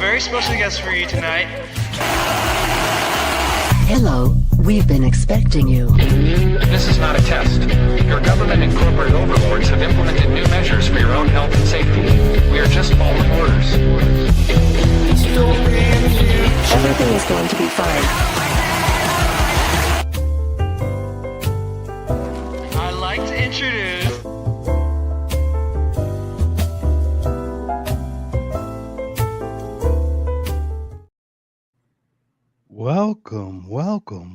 very special guest for you tonight. Hello, we've been expecting you. This is not a test. Your government and corporate overlords have implemented new measures for your own health and safety. We are just following orders. Everything is going to be fine. I'd like to introduce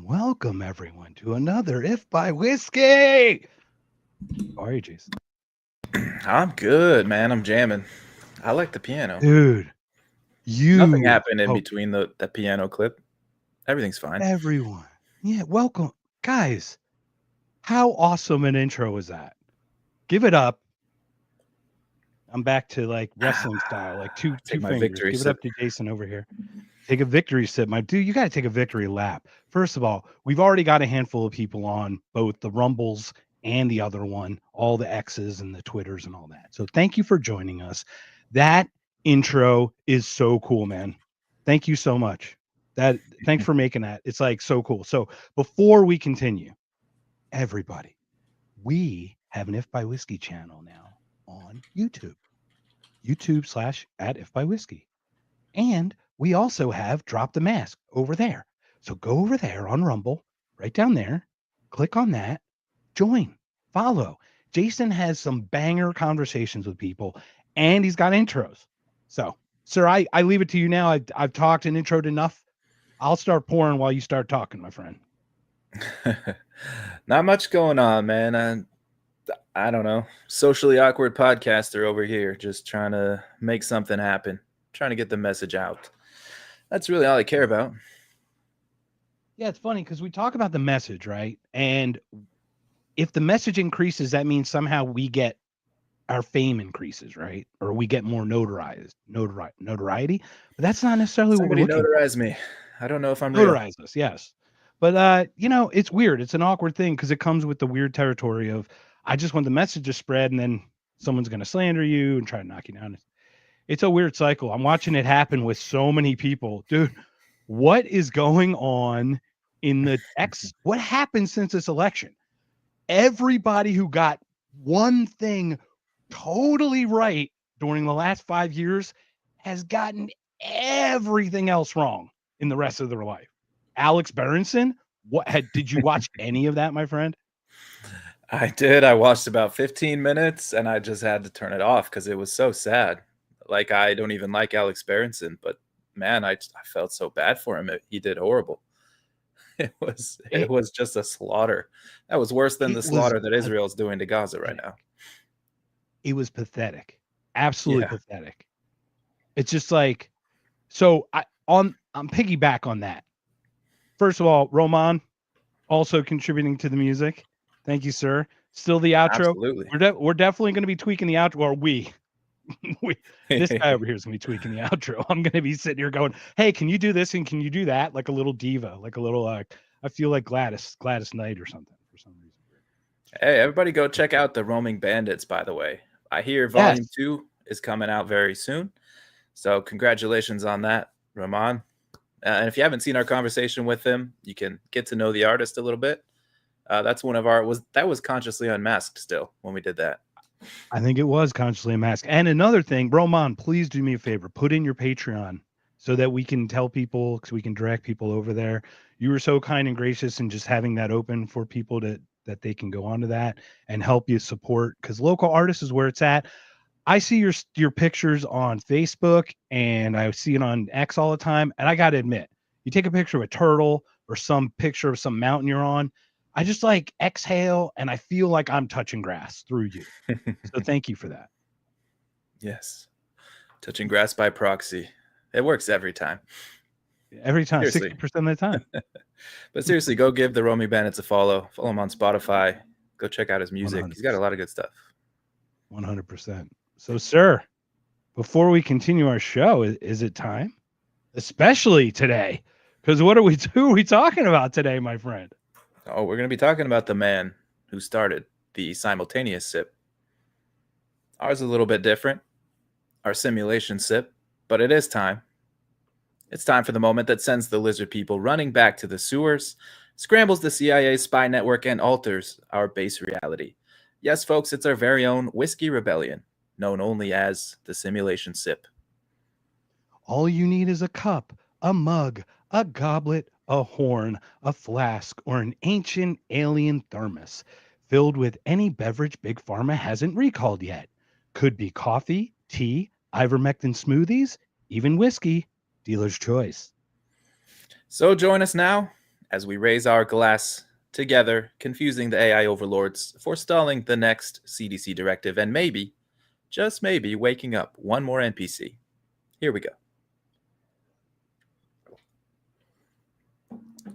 Welcome everyone to another If by Whiskey. How are you, Jason? I'm good, man. I'm jamming. I like the piano. Dude, Nothing happened in between the piano clip. Everything's fine. Everyone. Yeah, welcome. Guys, how awesome an intro was that? Give it up. I'm back to like wrestling style, like two fingers. Victory Give sip. it up to Jason over here. Take a victory sip, my dude. You got to take a victory lap. First of all, we've already got a handful of people on both the Rumbles and the other one, all the X's and the Twitters and all that. So thank you for joining us. That intro is so cool, man. Thank you so much. Thanks for making that. It's like so cool. So before we continue, everybody, we have an If by Whiskey channel now on YouTube. YouTube/@IfByWhiskey. And we also have Drop the Mask over there. So go over there on Rumble, right down there, click on that, join, follow. Jason has some banger conversations with people, and he's got intros. So, sir, I leave it to you now. I've talked and introed enough. I'll start pouring while you start talking, my friend. Not much going on, man. I don't know. Socially awkward podcaster over here, just trying to make something happen, trying to get the message out. That's really all I care about. Yeah, it's funny because we talk about the message, right? And if the message increases, that means somehow we get our fame increases, right? Or we get more notoriety. But that's not necessarily Somebody what we're looking notarize me. I don't know if I'm real. Notarize us, yes. But it's weird. It's an awkward thing because it comes with the weird territory of I just want the message to spread, and then someone's going to slander you and try to knock you down. It's a weird cycle. I'm watching it happen with so many people. Dude, what is going on in the what happened since this election? Everybody who got one thing totally right during the last 5 years has gotten everything else wrong in the rest of their life. Alex Berenson, did you watch any of that, my friend? I did. I watched about 15 minutes and I just had to turn it off because it was so sad. Like, I don't even like Alex Berenson, but man, I felt so bad for him. He did horrible. It was just a slaughter. That was worse than the slaughter that Israel's doing to Gaza right now. It was pathetic. Absolutely pathetic. It's just like, so I'm piggyback on that. First of all, Roman also contributing to the music. Thank you, sir. Still the outro. Absolutely. We're definitely going to be tweaking the outro, or this guy over here is going to be tweaking the outro. I'm going to be sitting here going, hey, can you do this and can you do that? Like a little diva, like a little, I feel like Gladys Knight or something for some reason. Hey, everybody go check out the Roaming Bandits, by the way. I hear Volume 2 is coming out very soon. So congratulations on that, Roman. And if you haven't seen our conversation with him, you can get to know the artist a little bit. That's one of that was Consciously Unmasked still when we did that. I think it was Consciously Unmasked. And another thing, Roman, please do me a favor. Put in your Patreon so that we can tell people, because we can direct people over there. You were so kind and gracious in just having that open for people that they can go onto that and help you support, because local artists is where it's at. I see your pictures on Facebook and I see it on X all the time. And I got to admit, you take a picture of a turtle or some picture of some mountain you're on, I just like exhale and I feel like I'm touching grass through you. So thank you for that. Yes. Touching grass by proxy. It works every time. Every time, Seriously. 60% of the time. But seriously, go give the Roaming Bandits a follow. Follow him on Spotify. Go check out his music. 100%. He's got a lot of good stuff. 100%. So, sir, before we continue our show, is it time? Especially today. Because who are we talking about today, my friend? Oh, we're going to be talking about the man who started the simultaneous sip. Ours is a little bit different. Our simulation sip. But it is time. It's time for the moment that sends the lizard people running back to the sewers, scrambles the CIA spy network, and alters our base reality. Yes, folks, it's our very own Whiskey Rebellion, known only as the Simulation Sip. All you need is a cup, a mug, a goblet, a horn, a flask, or an ancient alien thermos filled with any beverage Big Pharma hasn't recalled yet. Could be coffee, tea, ivermectin smoothies, even whiskey. Dealer's choice. So join us now as we raise our glass together, confusing the AI overlords, forestalling the next CDC directive, and maybe, just maybe, waking up one more NPC. Here we go.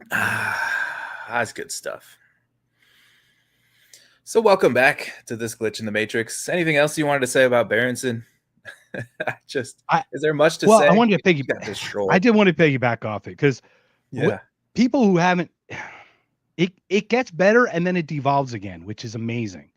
That's good stuff. So welcome back to this glitch in the Matrix. Anything else you wanted to say about Berenson? Is there much to say? Well, I wanted to piggyback. I did want to piggyback off it because people who haven't, it gets better and then it devolves again, which is amazing.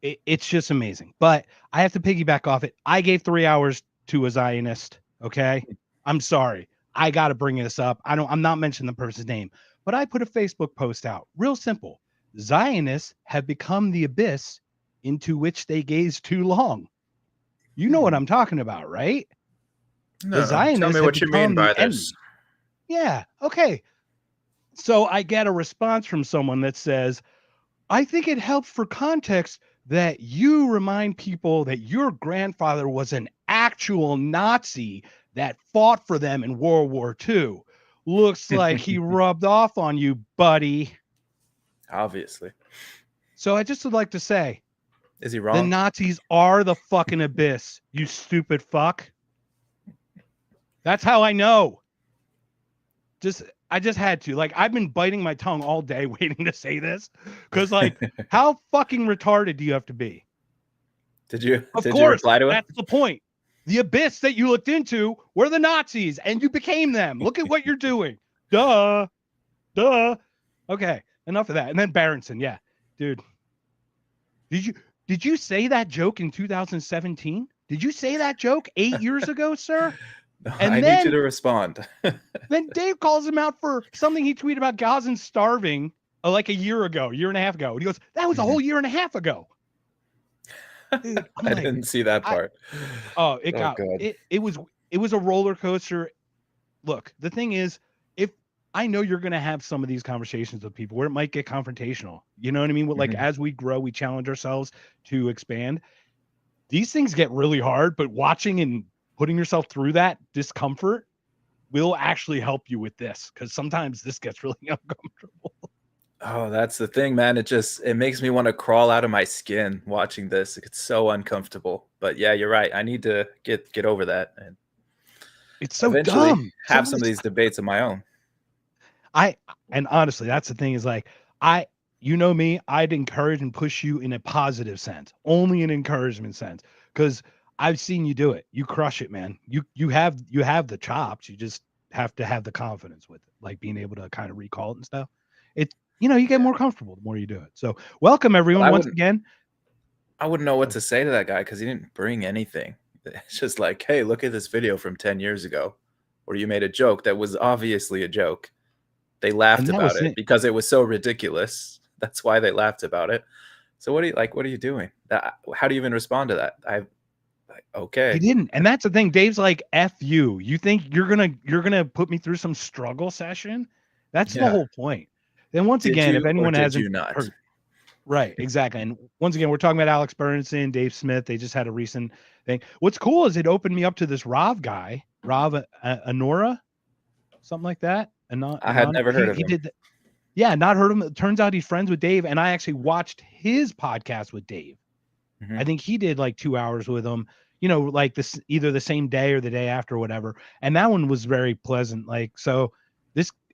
It's just amazing. But I have to piggyback off it. I gave 3 hours to a Zionist. Okay, I'm sorry. I got to bring this up. I'm not mentioning the person's name, but I put a Facebook post out. Real simple. Zionists have become the abyss into which they gaze too long. You know what I'm talking about, right? No, the Zionists tell me what you mean by this. Yeah. Okay. So I get a response from someone that says, I think it helps for context that you remind people that your grandfather was an actual Nazi that fought for them in World War II. Looks like he rubbed off on you, buddy. Obviously. So I just would like to say, is he wrong? The Nazis are the fucking abyss, you stupid fuck. That's how I know. I just had to. Like, I've been biting my tongue all day waiting to say this. Because, like, how fucking retarded do you have to be? Did you reply to it? That's the point. The abyss that you looked into were the Nazis, and you became them. Look at what you're doing. Duh. Okay, enough of that. And then Berenson, yeah. Dude. Did you say that joke in 2017? Did you say that joke 8 years ago, sir? No, and I need you to respond. Then Dave calls him out for something he tweeted about Gazans starving like a year and a half ago. And he goes, that was a whole year and a half ago. Dude, I didn't see that part. It was a roller coaster. Look, the thing is, if I know you're going to have some of these conversations with people where it might get confrontational, you know what I mean? Like, as we grow, we challenge ourselves to expand. These things get really hard, but watching and putting yourself through that discomfort will actually help you with this, because sometimes this gets really uncomfortable. Oh, that's the thing, man. It makes me want to crawl out of my skin watching this. It's so uncomfortable. But yeah, you're right. I need to get over that and it's so dumb. Have some of these debates of my own. And honestly, that's the thing is like, you know me, I'd encourage and push you in a positive sense, only an encouragement sense, because I've seen you do it. You crush it, man. You have the chops. You just have to have the confidence with it, like being able to kind of recall it and stuff. You get more comfortable the more you do it. So welcome everyone once again. I wouldn't know what to say to that guy because he didn't bring anything. It's just like, hey, look at this video from 10 years ago where you made a joke that was obviously a joke. They laughed about it because it was so ridiculous. That's why they laughed about it. So what are you doing? How do you even respond to that? Okay. He didn't. And that's the thing. Dave's like, F you. You think you're gonna put me through some struggle session? That's the whole point. Then once again, if anyone hasn't heard, right, exactly. And once again, we're talking about Alex Berenson, Dave Smith. They just had a recent thing. What's cool is it opened me up to this Rav guy, Rav Anora, something like that. I had never heard of him. Did not heard of him. It turns out he's friends with Dave, and I actually watched his podcast with Dave. I think he did like 2 hours with him, like this either the same day or the day after or whatever. And that one was very pleasant. Like, so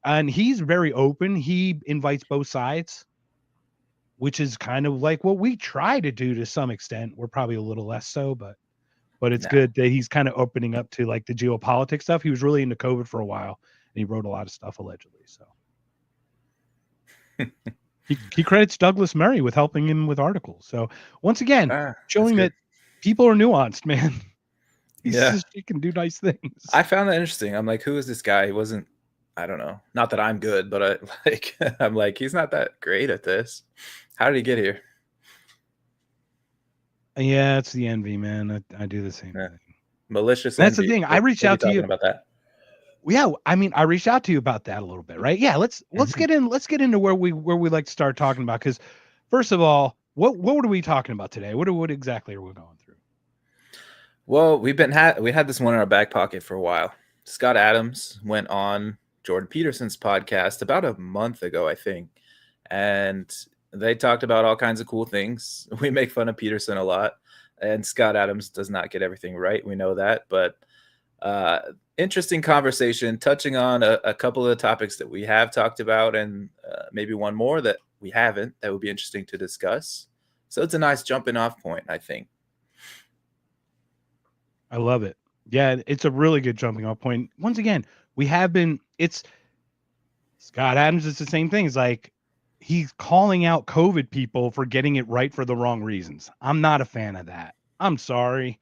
and he's very open. He invites both sides, which is kind of like what we try to do to some extent. We're probably a little less so, but it's good that he's kind of opening up to like the geopolitics stuff. He was really into COVID for a while, and he wrote a lot of stuff allegedly. So he credits Douglas Murray with helping him with articles. So once again, showing that people are nuanced, man. Yeah. He can do nice things. I found that interesting. I'm like, who is this guy? He wasn't, I don't know. Not that I'm good, but I'm like, he's not that great at this. How did he get here? Yeah, it's the envy, man. I do the same Yeah. thing. Malicious That's the envy. thing. I reached What are we out to you talking about that. Yeah, I mean, I reached out to you about that a little bit, right? Yeah, let's get into where we like to start talking about, because first of all, what are we talking about today? What exactly are we going through? Well, we had this one in our back pocket for a while. Scott Adams went on Jordan Peterson's podcast about a month ago, I think, and they talked about all kinds of cool things. We make fun of Peterson a lot, and Scott Adams does not get everything right. We know that, but interesting conversation, touching on a couple of the topics that we have talked about, and maybe one more that we haven't, that would be interesting to discuss. So it's a nice jumping off point, I think. I love it. Yeah, it's a really good jumping off point. Once again, it's Scott Adams. It's the same thing. It's like he's calling out COVID people for getting it right for the wrong reasons. I'm not a fan of that. I'm sorry.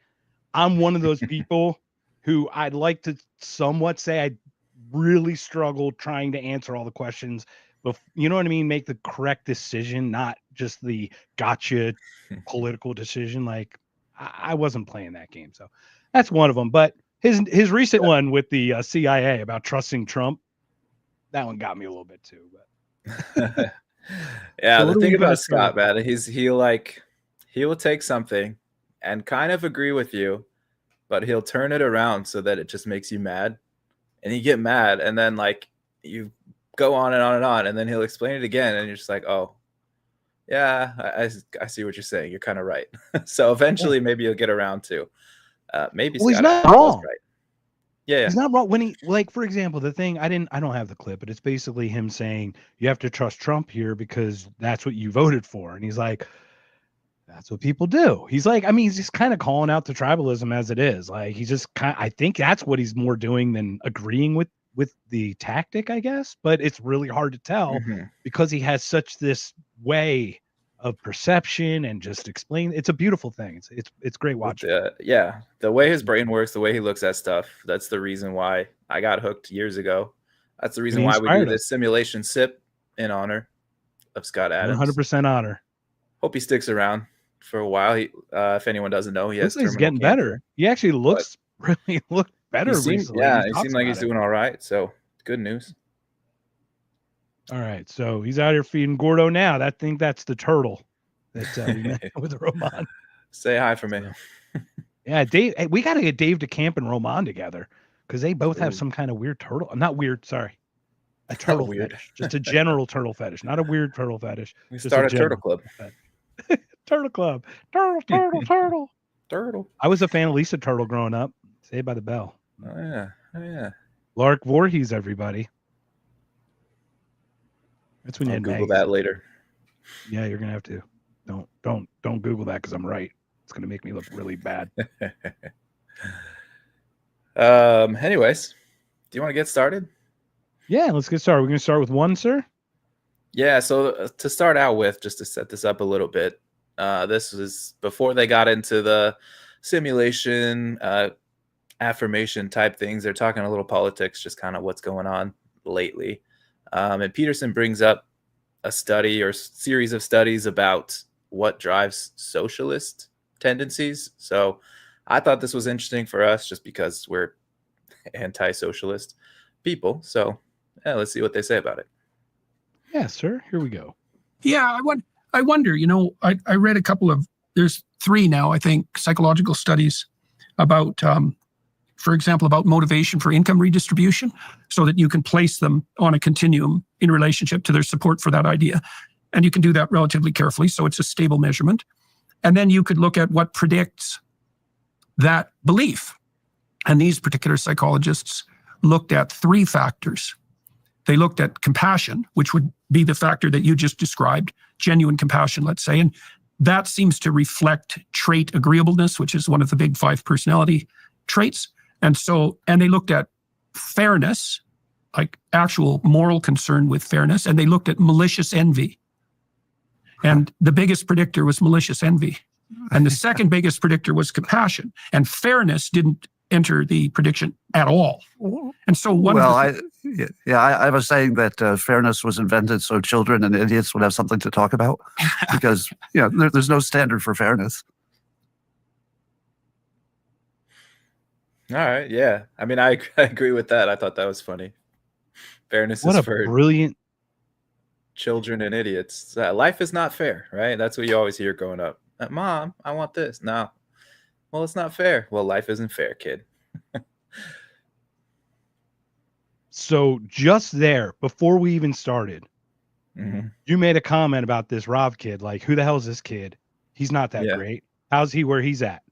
I'm one of those people who I'd like to somewhat say I really struggled trying to answer all the questions, but you know what I mean? Make the correct decision, not just the gotcha political decision. Like I wasn't playing that game. So that's one of them. But his recent one with the CIA about trusting Trump, that one got me a little bit too. But yeah, So the what are thing we gonna about Scott, start man, he will take something and kind of agree with you, but he'll turn it around so that it just makes you mad, and you get mad, and then like you go on and on and on, and then he'll explain it again, and you're just like, oh, yeah, I see what you're saying. You're kind of right. So eventually, maybe you'll get around to maybe. Well, he's Scott not Adams was wrong. right. Yeah, He's not wrong when he, like, for example, the thing I don't have the clip, but it's basically him saying you have to trust Trump here because that's what you voted for. And he's like, that's what people do. He's like, I mean, he's just kind of calling out the tribalism as it is. Like, he's just I think that's what he's more doing than agreeing with the tactic, I guess. But it's really hard to tell because he has such this way of perception and just explain. It's a beautiful thing. It's great watching. Yeah, the way his brain works, the way he looks at stuff, that's the reason why I got hooked years ago. That's the reason why we do this simulation sip in honor of Scott Adams. 100% honor. Hope he sticks around for a while. He, if anyone doesn't know, he has Looks like he's getting better. He actually looks really better recently. Yeah, he seemed like he's doing all right. So good news. All right, so he's out here feeding Gordo now. That's the turtle that we met with Roman. Say hi for me. Yeah, Dave. Hey, we got to get Dave DeCamp and Roman together because they both have some kind of weird turtle. Not weird, sorry. A turtle fetish. Just a general turtle fetish, not a weird turtle fetish. We start a turtle club. Turtle club. Turtle. I was a fan of Lisa Turtle growing up. Saved by the Bell. Oh yeah. Lark Voorhees, everybody. That's when you Google that later. Yeah, you're gonna have to. Don't Google that because I'm right. It's gonna make me look really bad. Anyways, do you want to get started? Yeah, let's get started. We're gonna start with one, sir. Yeah. So to start out with, just to set this up a little bit, this was before they got into the simulation, affirmation type things. They're talking a little politics, just kind of what's going on lately. And Peterson brings up a study or series of studies about what drives socialist tendencies. So I thought this was interesting for us just because we're anti-socialist people. So yeah, let's see what they say about it. Yeah, sir. Here we go. Yeah, I wonder, I read a couple of, there's 3 now, I think, psychological studies about, for example, about motivation for income redistribution so that you can place them on a continuum in relationship to their support for that idea. And you can do that relatively carefully, so it's a stable measurement. And then you could look at what predicts that belief. And these particular psychologists looked at 3 factors. They looked at compassion, which would be the factor that you just described, genuine compassion, let's say. And that seems to reflect trait agreeableness, which is one of the big 5 personality traits. And they looked at fairness, like actual moral concern with fairness, and they looked at malicious envy. And the biggest predictor was malicious envy. And the second biggest predictor was compassion. And fairness didn't enter the prediction at all. And so I was saying that fairness was invented so children and idiots would have something to talk about, because there's no standard for fairness. All right, yeah. I mean, I agree with that. I thought that was funny. Fairness What is a for brilliant. children and idiots. Life is not fair, right? That's what you always hear growing up. Mom, I want this. No. Well, it's not fair. Well, life isn't fair, kid. So just there, before we even started, you made a comment about this Rav kid. Like, who the hell is this kid? He's not that great. How's he where he's at?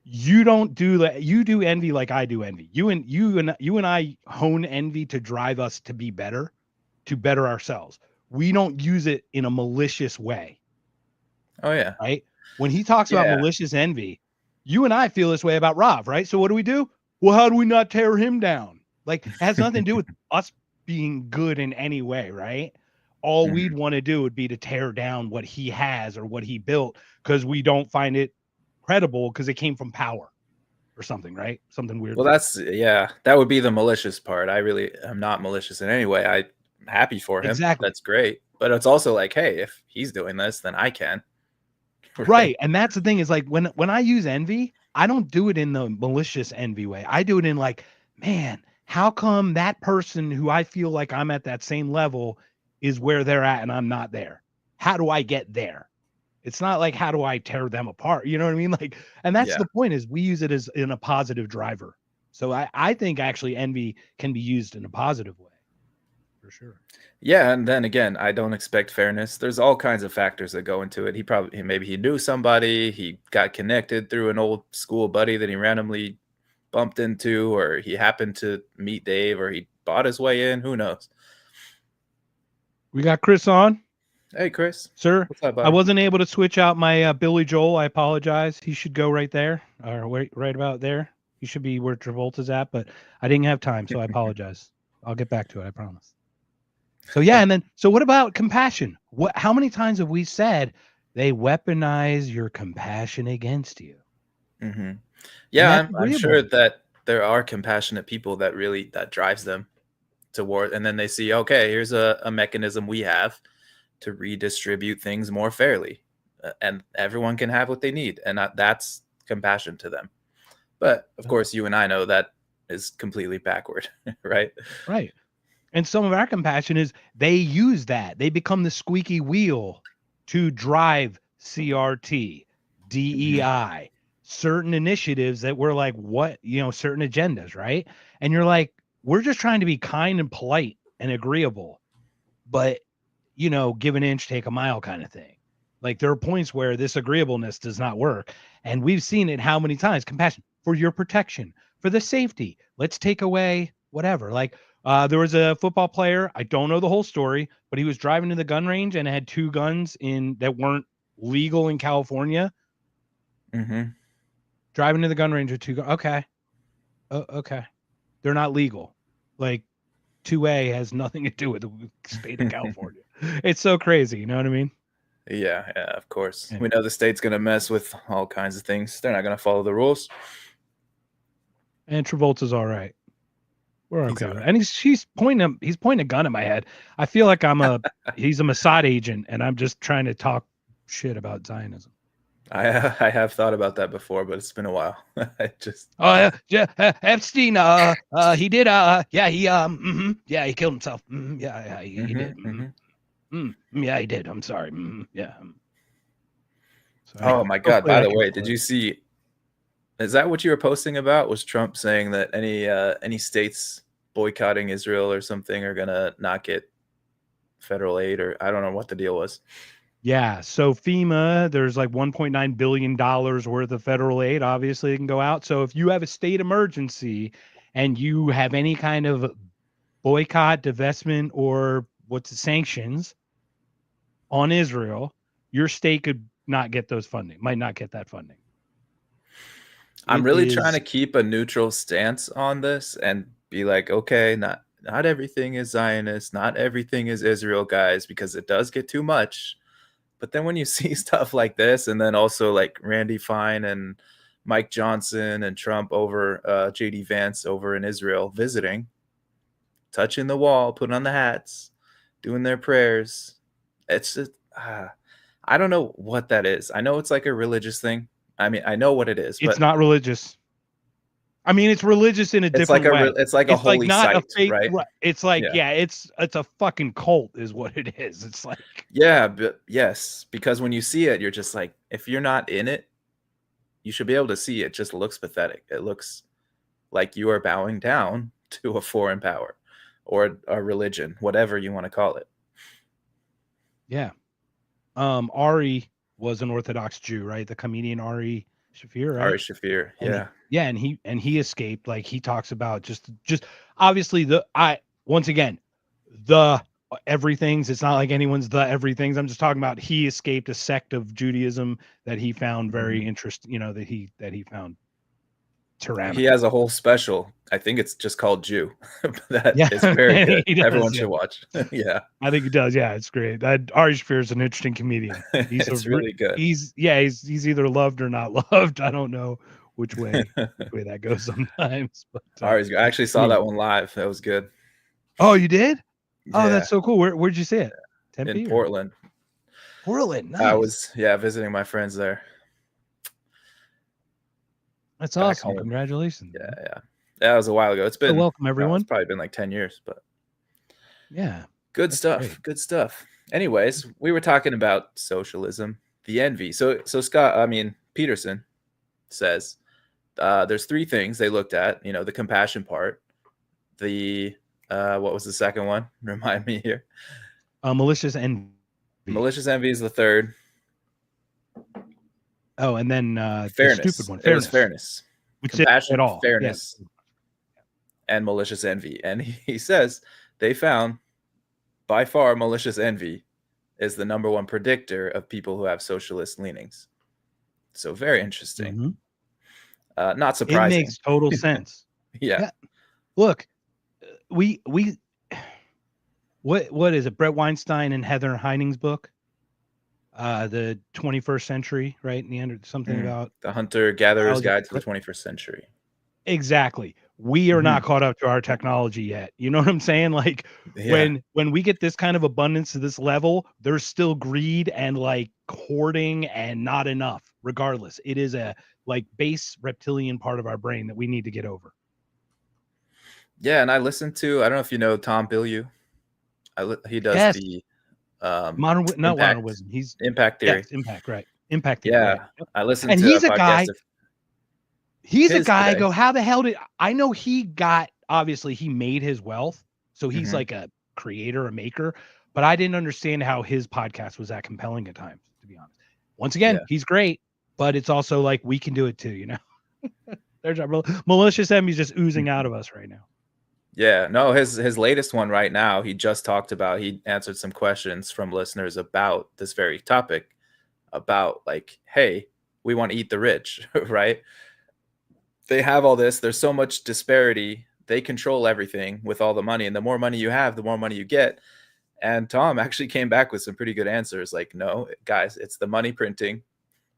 You don't do that. You do envy like I do envy. You and I hone envy to drive us to be better, to better ourselves. We don't use it in a malicious way. Oh yeah. Right? When he talks about malicious envy, you and I feel this way about Rav, right? So what do? Well, how do we not tear him down? Like, it has nothing to do with us being good in any way, right? All we'd want to do would be to tear down what he has or what he built, because we don't find it credible because it came from power or something, right? Something weird. Well, that would be the malicious part. I'm not malicious in any way. I'm happy for him. Exactly. That's great. But it's also like, hey, if he's doing this, then I can. Right. And that's the thing, is like, when I use envy, I don't do it in the malicious envy way. I do it in like, man, how come that person who I feel like I'm at that same level is where they're at and I'm not there? How do I get there? It's not like, how do I tear them apart? You know what I mean? Like, and that's the point, is we use it as in a positive driver. So I think actually envy can be used in a positive way, for sure. Yeah, and then again, I don't expect fairness. There's all kinds of factors that go into it. Maybe he knew somebody, he got connected through an old school buddy that he randomly bumped into, or he happened to meet Dave, or he bought his way in. Who knows? We got Chris on. Hey, Chris. Sir, what's up, buddy? I wasn't able to switch out my Billy Joel. I apologize. He should go right there, or right about there. He should be where Travolta's at, but I didn't have time, so I apologize. I'll get back to it, I promise. So yeah, and then what about compassion? How many times have we said they weaponize your compassion against you? Yeah, I'm sure that there are compassionate people that drives them toward, and then they see, okay, here's a mechanism we have to redistribute things more fairly, and everyone can have what they need, and that's compassion to them. But of course, you and I know that is completely backward, right? Right. And some of our compassion is they use that. They become the squeaky wheel to drive CRT, DEI, certain initiatives that we're like, what, certain agendas, right? And you're like, we're just trying to be kind and polite and agreeable, but, give an inch, take a mile kind of thing. Like, there are points where this agreeableness does not work. And we've seen it how many times? Compassion for your protection, for the safety. Let's take away whatever. Like, there was a football player. I don't know the whole story, but he was driving to the gun range and had 2 guns that weren't legal in California. Driving to the gun range with 2 guns. Okay. Okay. They're not legal. Like, 2A has nothing to do with the state of California. It's so crazy. You know what I mean? Yeah, of course. Yeah. We know the state's going to mess with all kinds of things. They're not going to follow the rules. And Travolta's all right. We're okay. Right. And he's pointing a gun at my head. I feel like he's a Mossad agent, and I'm just trying to talk shit about Zionism. I have thought about that before, but it's been a while. Epstein, he did, he killed himself. He did. Yeah, he did. I'm sorry. Oh my God! By the way, did you see? Is that what you were posting about? Was Trump saying that any states boycotting Israel or something are gonna not get federal aid, or I don't know what the deal was? Yeah. So FEMA, there's like $1.9 billion worth of federal aid. Obviously, it can go out. So if you have a state emergency and you have any kind of boycott, divestment, or sanctions on Israel, your state could not get those funding, might not get that funding. I'm really trying to keep a neutral stance on this and be like, okay, not everything is Zionist, not everything is Israel, guys, because it does get too much. But then when you see stuff like this, and then also like Randy Fine and Mike Johnson and Trump over JD Vance over in Israel visiting, touching the wall, putting on the hats, doing their prayers. It's just, I don't know what that is. I know it's like a religious thing. I mean, I know what it is, It's but not religious. I mean, it's religious in a different way. It's like a holy not site, a faith, right? It's like, Yeah. it's a fucking cult is what it is. It's like, Yeah, but yes, because when you see it, you're just like, if you're not in it, you should be able to see it. Just looks pathetic. It looks like you are bowing down to a foreign power or a religion, whatever you want to call it. yeah. Ari was an Orthodox Jew, right? The comedian Ari Shafir, right? Ari Shafir, yeah. And he escaped. Like, he talks about just obviously once again, the everythings. It's not like anyone's the everythings. I'm just talking about he escaped a sect of Judaism that he found very interesting, that he found tyrannical. He has a whole special. I think it's just called Jew. That Yeah. is very good. He does, Everyone yeah. should watch. Yeah. I think he does. Yeah, it's great. That Ari Shafir is an interesting comedian. He's It's really good. He's either loved or not loved. I don't know which way that goes sometimes. But Ari's good. I actually saw that one live. That was good. oh, you did? Oh, Yeah, that's so cool. Where'd you see it? Tempe in or- Portland. Portland. Nice. I was visiting my friends there. That's back awesome. home. Congratulations. Yeah. That was a while ago. It's been welcome, no, everyone. it's probably been like 10 years, but Yeah. good stuff. great. Good stuff. Anyways, we were talking about socialism, the envy. So Peterson says there's three things they looked at, the compassion part, the what was the second one? Remind me here. Malicious envy. Malicious envy is the third. Oh, and then Fairness. the stupid one. It was fairness. Which Compassion, at all. fairness, and malicious envy. And he says they found by far malicious envy is the number one predictor of people who have socialist leanings. So very interesting. Mhm. Not It surprising. makes total sense. Yeah. Look, we what is it? Brett Weinstein and Heather Heining's book, the 21st century, right? In the end, something about The hunter-gatherer's How's it- guide to the 21st century. exactly. We are not caught up to our technology yet. You know what I'm saying? Like Yeah. when we get this kind of abundance to this level, there's still greed and like hoarding and not enough. Regardless, it is a like base reptilian part of our brain that we need to get over. Yeah, and I listened to, I don't know if you know Tom Bilyeu. He does Yes. the Modern Impact. wisdom. He's impact theory. yes, impact, right? Impact theory. Yeah, right. I listened And to he's a podcast guy- of- He's a his guy. I today. go, how the hell did I know he got? Obviously, he made his wealth, so he's Mhm. like a creator, a maker. But I didn't understand how his podcast was that compelling at times. To be honest, once again, Yeah. he's great, but it's also like we can do it too. There's our malicious envy just oozing out of us right now. Yeah, no, his latest one right now, he just talked about, he answered some questions from listeners about this very topic, about like, hey, we want to eat the rich, right? They have all this, there's so much disparity, they control everything with all the money, and the more money you have, the more money you get. And Tom actually came back with some pretty good answers, like, no, guys, it's the money printing,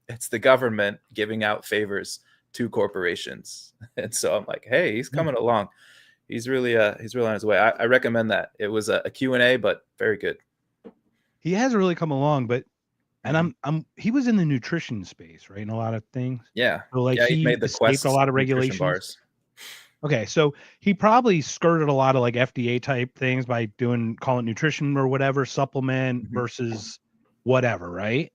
it's the government giving out favors to corporations. And so I'm like, hey, he's coming along. He's really on his way. I recommend that. It was a Q&A, but very good. He has really come along, but and he was in the nutrition space, right? In a lot of things. Yeah. So like Yeah, he made the escaped Quest a lot of nutrition regulations. bars. Okay, so he probably skirted a lot of like FDA type things by call it nutrition or whatever, supplement versus whatever, right?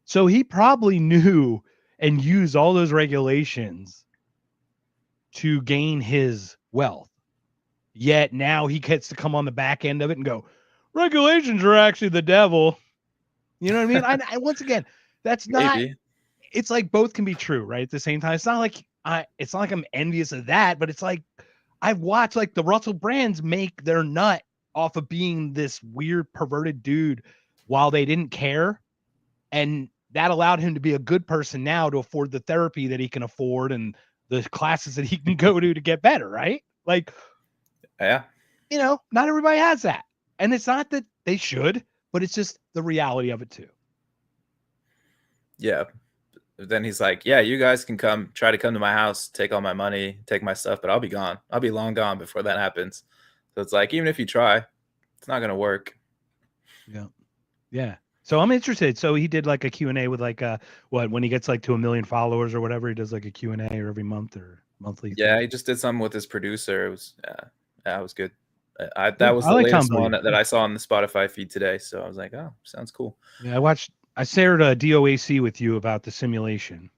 So he probably knew and used all those regulations to gain his wealth. Yet now he gets to come on the back end of it and go, regulations are actually the devil. You know what I mean? I once again, that's not. Maybe. It's like both can be true, right? At the same time, it's not like I'm envious of that, but it's like I've watched like the Russell Brands make their nut off of being this weird perverted dude while they didn't care, and that allowed him to be a good person now to afford the therapy that he can afford and the classes that he can go to get better, right? Like, Yeah. not everybody has that, and it's not that they should, but it's just the reality of it too. Yeah. Then he's like, yeah, you guys can try to come to my house, take all my money, take my stuff, but I'll be gone. I'll be long gone before that happens. So it's like, even if you try, it's not going to work. Yeah. Yeah. So I'm interested. So he did like a Q&A with like when he gets like to 1 million followers or whatever, he does like a Q&A or every month or monthly. Yeah, thing. he just did something with his producer. It was that was good. That was I the like Tom latest one Billiard. that I saw on the Spotify feed today. So I was like, oh, sounds cool. Yeah, I shared a DOAC with you about the simulation.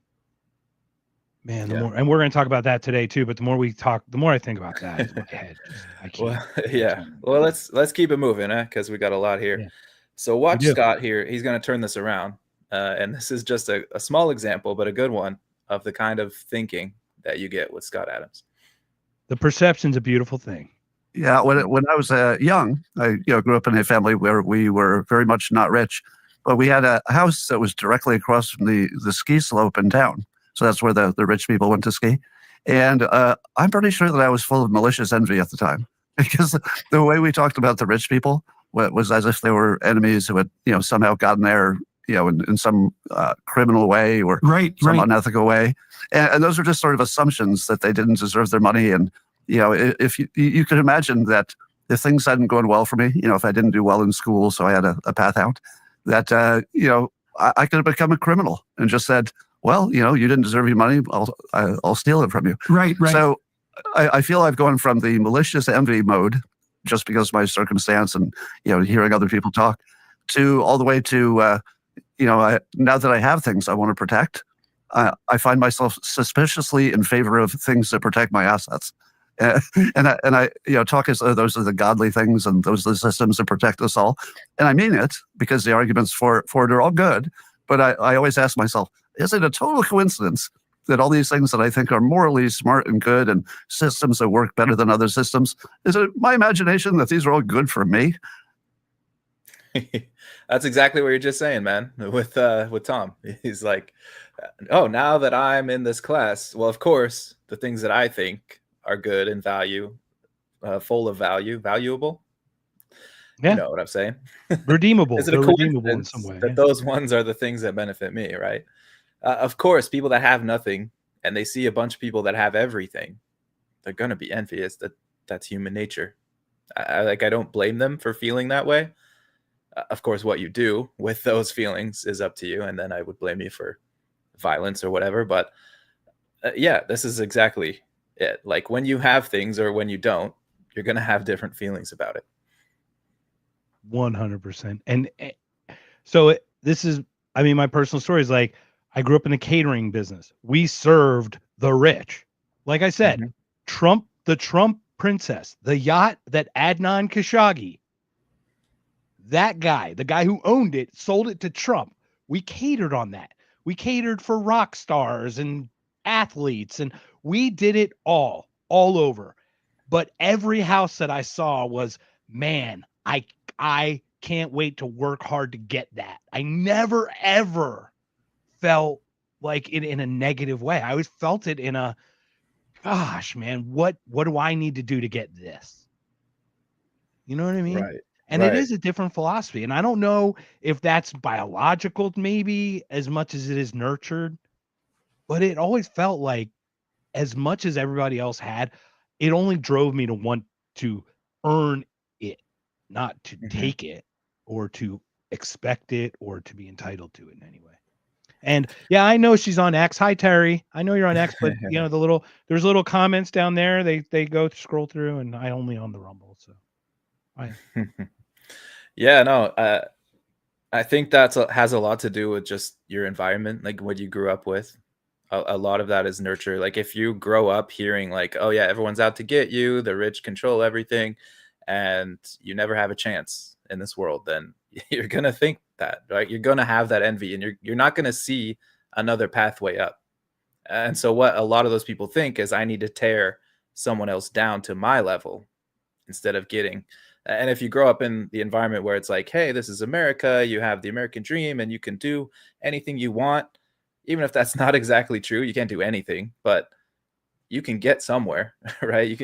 Man, the more, and we're going to talk about that today too. But the more we talk, the more I think about that. In my head, I can't. Well, yeah. Well, let's keep it moving, because we got a lot here. Yeah. So watch Scott here. He's going to turn this around, and this is just a small example, but a good one of the kind of thinking that you get with Scott Adams. The perception's a beautiful thing. Yeah, when I was young, I grew up in a family where we were very much not rich, but we had a house that was directly across from the ski slope in town. So that's where the rich people went to ski. And I'm pretty sure that I was full of malicious envy at the time, because the way we talked about the rich people was as if they were enemies who had somehow gotten there in some criminal way or some unethical way. And those are just sort of assumptions that they didn't deserve their money. And if you could imagine that if things hadn't gone well for me, if I didn't do well in school, so I had a path out, that I could have become a criminal and just said, well, you didn't deserve your money, I'll steal it from you. Right. So I feel I've gone from the malicious envy mode, just because of my circumstance and hearing other people talk, to all the way to now that I have things I want to protect, I find myself suspiciously in favor of things that protect my assets. And I talk as though those are the godly things and those are the systems that protect us all. And I mean it, because the arguments for it are all good. But I always ask myself, is it a total coincidence that all these things that I think are morally smart and good and systems that work better than other systems, is it my imagination that these are all good for me? That's exactly what you're just saying, man, with Tom. He's like, oh, now that I'm in this class, well, of course, the things that I think are good and full of value, valuable. Yeah. You know what I'm saying? Redeemable. Is it a redeemable in some way? that those ones are the things that benefit me, right? Of course, people that have nothing and they see a bunch of people that have everything, they're going to be envious. That's human nature. I don't blame them for feeling that way. Of course, what you do with those feelings is up to you. And then I would blame you for violence or whatever. But yeah, this is exactly it. Like when you have things or when you don't, you're going to have different feelings about it. 100%. And so this is, my personal story is like, I grew up in the catering business. We served the rich. Like I said, the Trump princess, the yacht that Adnan Khashoggi, that guy, the guy who owned it, sold it to Trump. We catered on that. We catered for rock stars and athletes, and we did it all over. But every house that I saw was, man, I can't wait to work hard to get that. I never, ever felt like it in a negative way. I always felt it in a, gosh, man, what do I need to do to get this? You know what I mean? Right. And it is a different philosophy. And I don't know if that's biological, maybe, as much as it is nurtured. But it always felt like, as much as everybody else had, it only drove me to want to earn it, not to take it or to expect it or to be entitled to it in any way. And yeah, I know she's on X. Hi, Terry. I know you're on X, but there's little comments down there. They go scroll through, and I only on the Rumble. So, yeah, no, I think has a lot to do with just your environment, like what you grew up with. A lot of that is nurture. Like if you grow up hearing like, oh yeah, everyone's out to get you, the rich control everything, and you never have a chance in this world, then you're gonna think that, right? You're gonna have that envy, and you're not gonna see another pathway up. And so what a lot of those people think is, I need to tear someone else down to my level instead of getting. And if you grow up in the environment where it's like, hey, this is America, you have the American dream and you can do anything you want, even if that's not exactly true, you can't do anything, but you can get somewhere, right?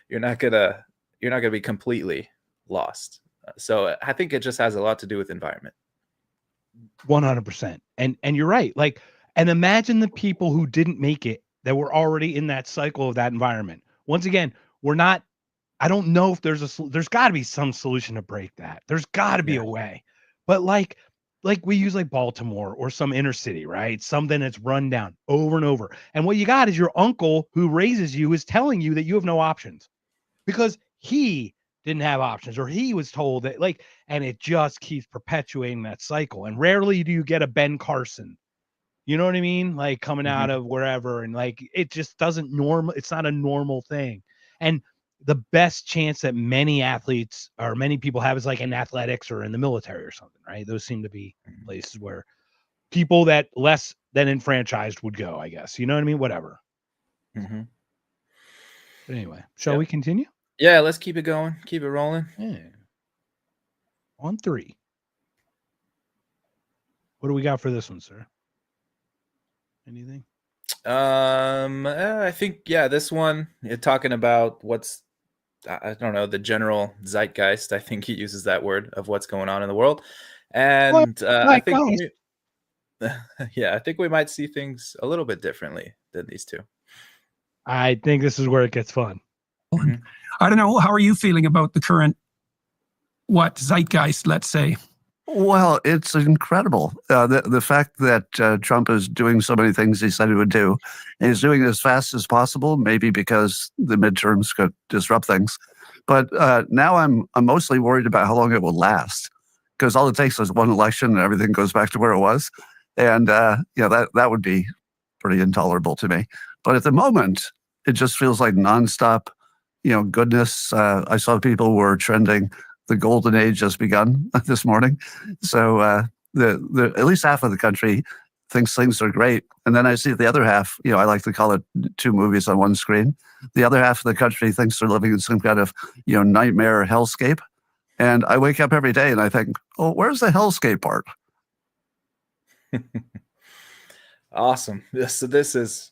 You're not gonna be completely lost. So I think it just has a lot to do with environment. 100%. And you're right. Like, and imagine the people who didn't make it that were already in that cycle of that environment. Once again, I don't know if there's got to be some solution to break that. There's got to be a way. But like we use like Baltimore or some inner city, right? Something that's run down over and over. And what you got is your uncle who raises you is telling you that you have no options because he didn't have options or he was told that, like, and it just keeps perpetuating that cycle. And rarely do you get a Ben Carson, you know what I mean? Like coming out of wherever, and like it just doesn't normal. It's not a normal thing. And the best chance that many athletes or many people have is like in athletics or in the military or something, right? Those seem to be places where people that less than enfranchised would go, I guess. You know what I mean? Whatever. Mm-hmm. But anyway, shall we continue? Yeah, let's keep it going. Keep it rolling. Yeah. On 3. What do we got for this one, sir? Anything? I think, this one, you're talking about what's, I don't know, the general zeitgeist. I think he uses that word of what's going on in the world. And I think, I think we might see things a little bit differently than these two. I think this is where it gets fun. Mm-hmm. I don't know. How are you feeling about the current, zeitgeist, let's say? Well, it's incredible. The fact that Trump is doing so many things he said he would do, and he's doing it as fast as possible, maybe because the midterms could disrupt things. But now I'm mostly worried about how long it will last, because all it takes is one election and everything goes back to where it was. And, that would be pretty intolerable to me. But at the moment, it just feels like nonstop, goodness. I saw people were trending the golden age has begun this morning. So the at least half of the country thinks things are great. And then I see the other half, I like to call it 2 movies on one screen. The other half of the country thinks they're living in some kind of, nightmare hellscape. And I wake up every day and I think, oh, where's the hellscape part? Awesome. This is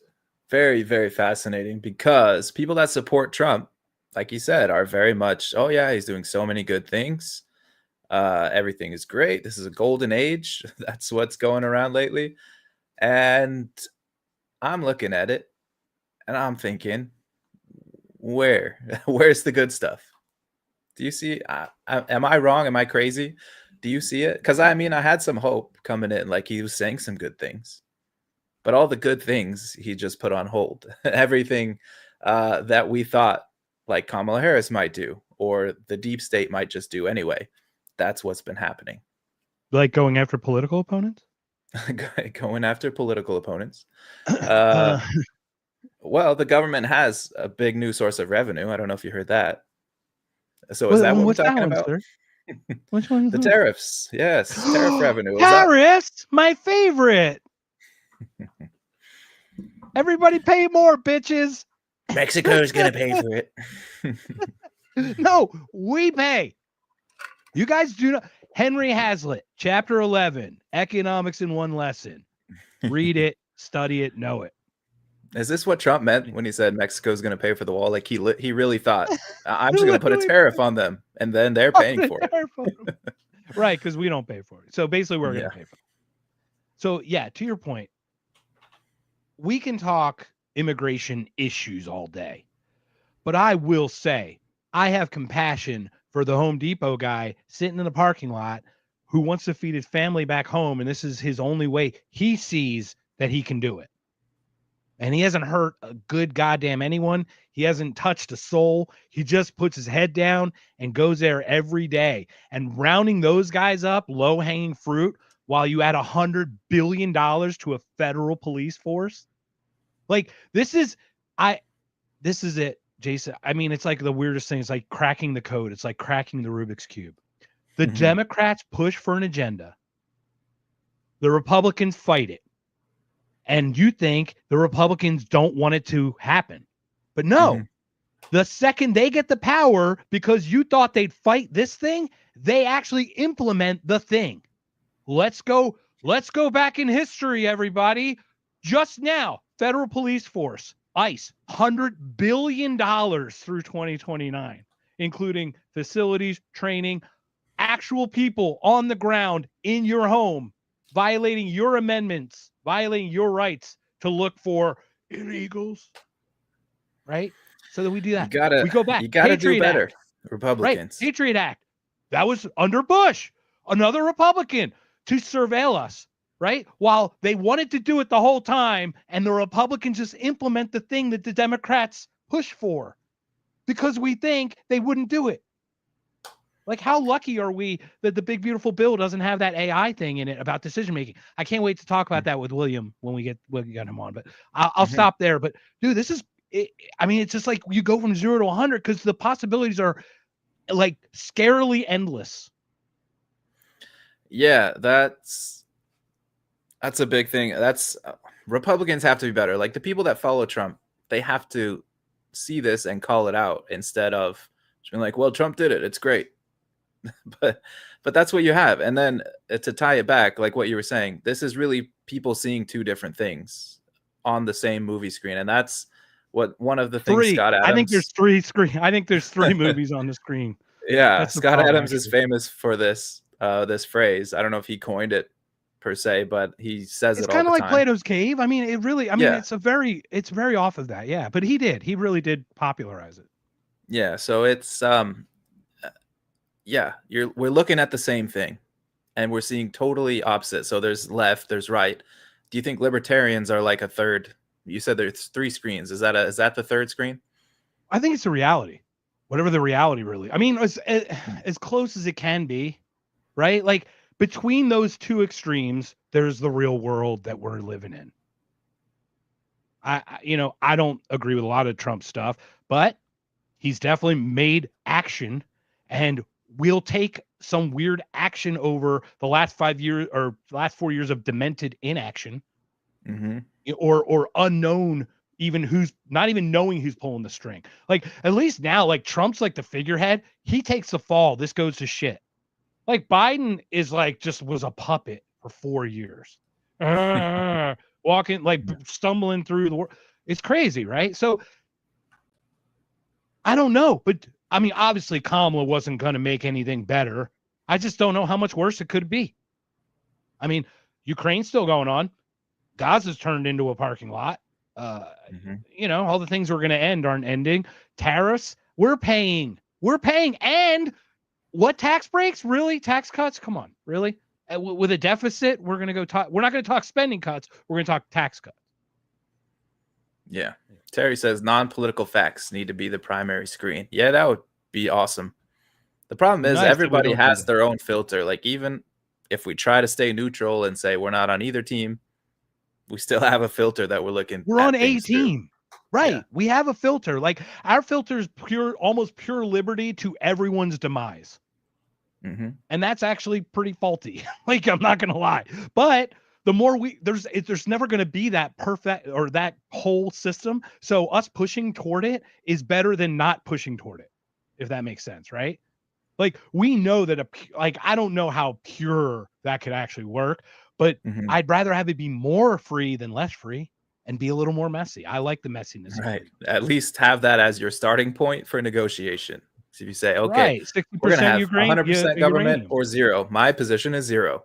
very, very fascinating because people that support Trump, like you said, are very much, oh yeah, he's doing so many good things. Everything is great. This is a golden age. That's what's going around lately. And I'm looking at it and I'm thinking, where's the good stuff? Do you see? Am I wrong? Am I crazy? Do you see it? Because I had some hope coming in, like he was saying some good things, but all the good things he just put on hold. Everything that we thought like Kamala Harris might do, or the deep state might just do anyway. That's what's been happening. Like going after political opponents? Going after political opponents. Well, the government has a big new source of revenue. I don't know if you heard that. So is that what we're talking about? Which one? The tariffs. Yes, tariff revenue. Tariffs, my favorite. Everybody pay more, bitches. Mexico's gonna pay for it. No, we pay. You guys do not. Henry Hazlitt, chapter 11, Economics in One Lesson. Read it, study it, know it. Is this what Trump meant when he said Mexico's going to pay for the wall? Like he really thought, I'm just going to put a tariff on them, and then they're paying for it. Right, because we don't pay for it. So basically, we're going to pay for it. So yeah, to your point, we can talk immigration issues all day, but I will say I have compassion for the Home Depot guy sitting in the parking lot who wants to feed his family back home, and this is his only way. He sees that he can do it. And he hasn't hurt a good goddamn anyone. He hasn't touched a soul. He just puts his head down and goes there every day. And rounding those guys up, low-hanging fruit, while you add $100 billion to a federal police force. Like, this is it, Jason. It's like the weirdest thing. It's like cracking the code. It's like cracking the Rubik's Cube. The Democrats push for an agenda. The Republicans fight it. And you think the Republicans don't want it to happen. But no, the second they get the power, because you thought they'd fight this thing, they actually implement the thing. Let's go back in history, everybody. Just now, federal police force, ICE, $100 billion through 2029, including facilities, training, actual people on the ground in your home violating your amendments, violating your rights to look for illegals, right? So that we do that. We go back. You gotta do Patriot better, Act, Republicans. right? Patriot Act. That was under Bush, another Republican, to surveil us, right? While they wanted to do it the whole time, and the Republicans just implement the thing that the Democrats push for because we think they wouldn't do it. Like, how lucky are we that the big beautiful bill doesn't have that AI thing in it about decision making? I can't wait to talk about that with William when we get him on. But I'll stop there. But dude, this is, I mean, it's just like you go from 0 to 100 because the possibilities are like scarily endless. Yeah, that's a big thing. That's Republicans have to be better. Like the people that follow Trump, they have to see this and call it out instead of being like, well, Trump did it, it's great. but that's what you have. And then to tie it back, like what you were saying, this is really people seeing two different things on the same movie screen. And that's what one of the things Scott Adams, I think there's three movies on the screen. Yeah, That's Scott Adams actually is famous for this phrase. I don't know if he coined it per se, but he says it's it all the time. It's kind of like Plato's Cave. I mean, it's very off of that. Yeah, but he really did popularize it. Yeah, so it's we're looking at the same thing and we're seeing totally opposite. So there's left, there's right. Do you think libertarians are like a third? You said there's 3 screens. Is that the third screen? I think it's a reality. Whatever the reality really. I mean, as close as it can be, right? Like between those two extremes, there's the real world that we're living in. I don't agree with a lot of Trump stuff, but he's definitely made action, and we'll take some weird action over the last 5 years or last 4 years of demented inaction, or unknown, even who's not even knowing who's pulling the string. Like at least now, like Trump's like the figurehead. He takes the fall. This goes to shit. Like Biden is like was a puppet for 4 years, walking like stumbling through the world. It's crazy, right? So I don't know, but I mean, obviously Kamala wasn't going to make anything better. I just don't know how much worse it could be. I mean, Ukraine's still going on. Gaza's turned into a parking lot. All the things we're going to end aren't ending. Tariffs, we're paying. And what tax breaks? Really? Tax cuts? Come on. Really? With a deficit, we're not going to talk spending cuts. We're going to talk tax cuts. Yeah. Terry says non-political facts need to be the primary screen. Yeah, that would be awesome. The problem is everybody has their own filter. Like even if we try to stay neutral and say we're not on either team, we still have a filter that we're looking. We're on a team, right? Yeah. We have a filter. Like our filter is almost pure liberty to everyone's demise. And that's actually pretty faulty. Like I'm not going to lie, but the more there's never going to be that perfect or that whole system. So us pushing toward it is better than not pushing toward it, if that makes sense, right? Like we know that I don't know how pure that could actually work, but I'd rather have it be more free than less free and be a little more messy. I like the messiness. Right. At least have that as your starting point for negotiation. So if you say, okay, right, we're going to have Ukraine, 100% government or 0. My position is 0.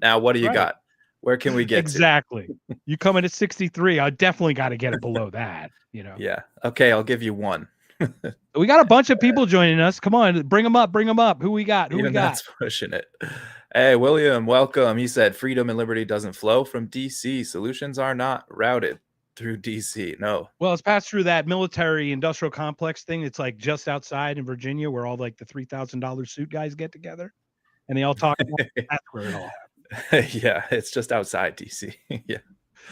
Now, what do you got? Where can we get exactly to? You come in at 63. I definitely got to get it below that, Yeah. Okay. I'll give you 1. We got a bunch of people joining us. Come on, bring them up. Who we got? That's pushing it. Hey, William, welcome. He said freedom and liberty doesn't flow from DC. Solutions are not routed through DC. No. Well, it's passed through that military industrial complex thing. It's like just outside in Virginia where all like the $3,000 suit guys get together and they all talk about that's where it all happens. Yeah, it's just outside DC. Yeah.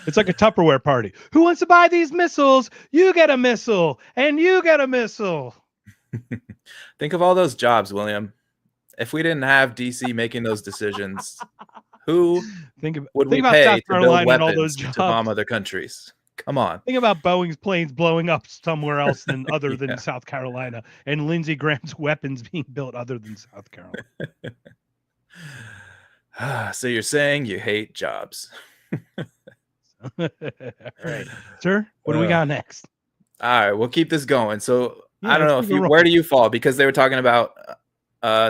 It's like a Tupperware party. Who wants to buy these missiles? You get a missile and you get a missile. Think of all those jobs, William. If we didn't have DC making those decisions, who would we pay to build weapons to bomb other countries? Come on. Think about Boeing's planes blowing up somewhere else other than South Carolina, and Lindsey Graham's weapons being built other than South Carolina. So you're saying you hate jobs. All right. Sir, what do we got next? All right, we'll keep this going. So I don't know where do you fall? Because they were talking about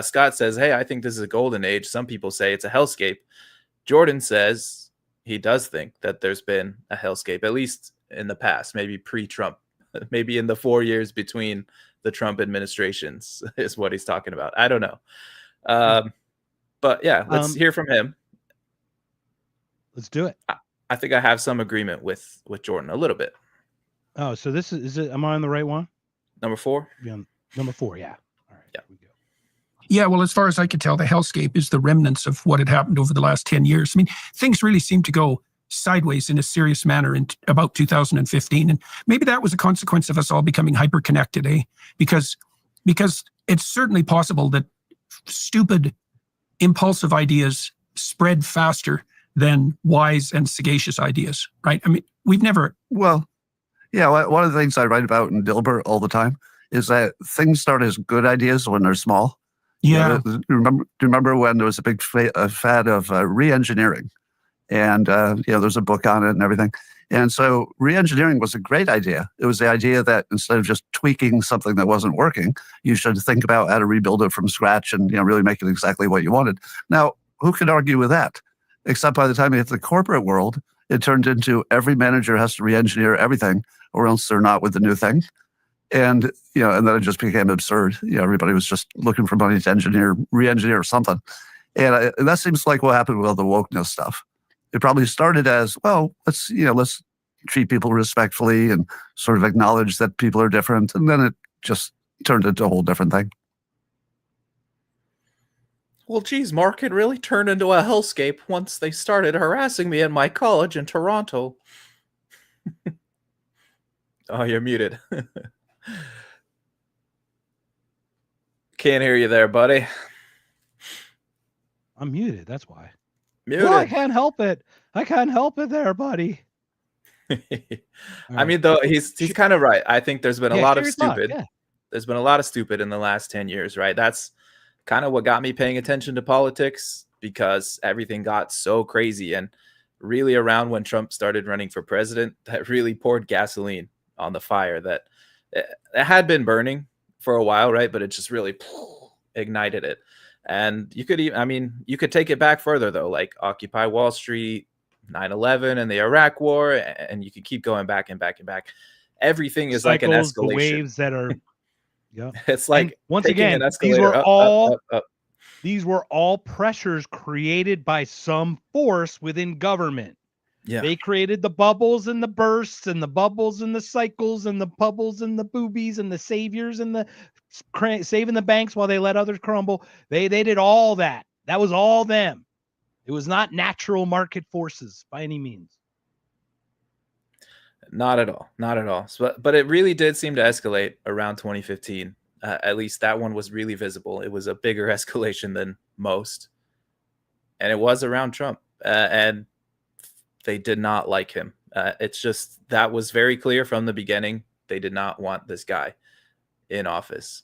Scott says, hey, I think this is a golden age. Some people say it's a hellscape. Jordan says he does think that there's been a hellscape, at least in the past, maybe pre-Trump, maybe in the 4 years between the Trump administrations is what he's talking about. I don't know. But yeah, let's hear from him. Let's do it. I think I have some agreement with Jordan a little bit. Oh, so this is it? Am I on the right one? Number 4? Yeah, number 4. Yeah. All right. Yeah. Here we go. Yeah, well, as far as I could tell, the hellscape is the remnants of what had happened over the last 10 years. I mean, things really seem to go sideways in a serious manner in about 2015. And maybe that was a consequence of us all becoming hyper-connected, Because it's certainly possible that stupid, impulsive ideas spread faster than wise and sagacious ideas, right? I mean, we've never... Well, yeah, one of the things I write about in Dilbert all the time is that things start as good ideas when they're small. Yeah. Do you remember when there was a big fad of re-engineering? And, there's a book on it and everything. And so re-engineering was a great idea. It was the idea that instead of just tweaking something that wasn't working, you should think about how to rebuild it from scratch and, really make it exactly what you wanted. Now, who can argue with that? Except by the time you hit the corporate world, it turned into every manager has to re-engineer everything or else they're not with the new thing. And, and then it just became absurd. Everybody was just looking for money to re-engineer something. And that seems like what happened with all the wokeness stuff. It probably started as, well, let's treat people respectfully and sort of acknowledge that people are different. And then it just turned into a whole different thing. Well, geez, Mark, it really turned into a hellscape once they started harassing me at my college in Toronto. Oh, you're muted. Can't hear you there, buddy. I'm muted. That's why. Muted. Well, I can't help it. I can't help it there, buddy. I mean, though, he's kind of right. I think there's been a lot of stupid. Yeah. There's been a lot of stupid in the last 10 years, right? That's kind of what got me paying attention to politics, because everything got so crazy. And really around when Trump started running for president, that really poured gasoline on the fire that it had been burning for a while, right? But it just really ignited it. And you could take it back further, though, like Occupy Wall Street, 9/11 and the Iraq War, and you can keep going back and back and back. Everything is like an escalation. The waves that are, yeah. It's like, and once again, these were all pressures created by some force within government. Yeah. They created the bubbles and the bursts and the bubbles and the cycles and the bubbles and the boobies and the saviors and the saving the banks while they let others crumble. They did all that. That was all them. It was not natural market forces by any means. Not at all. Not at all. But it really did seem to escalate around 2015. At least that one was really visible. It was a bigger escalation than most. And it was around Trump. And they did not like him. It's just, that was very clear from the beginning. They did not want this guy in office.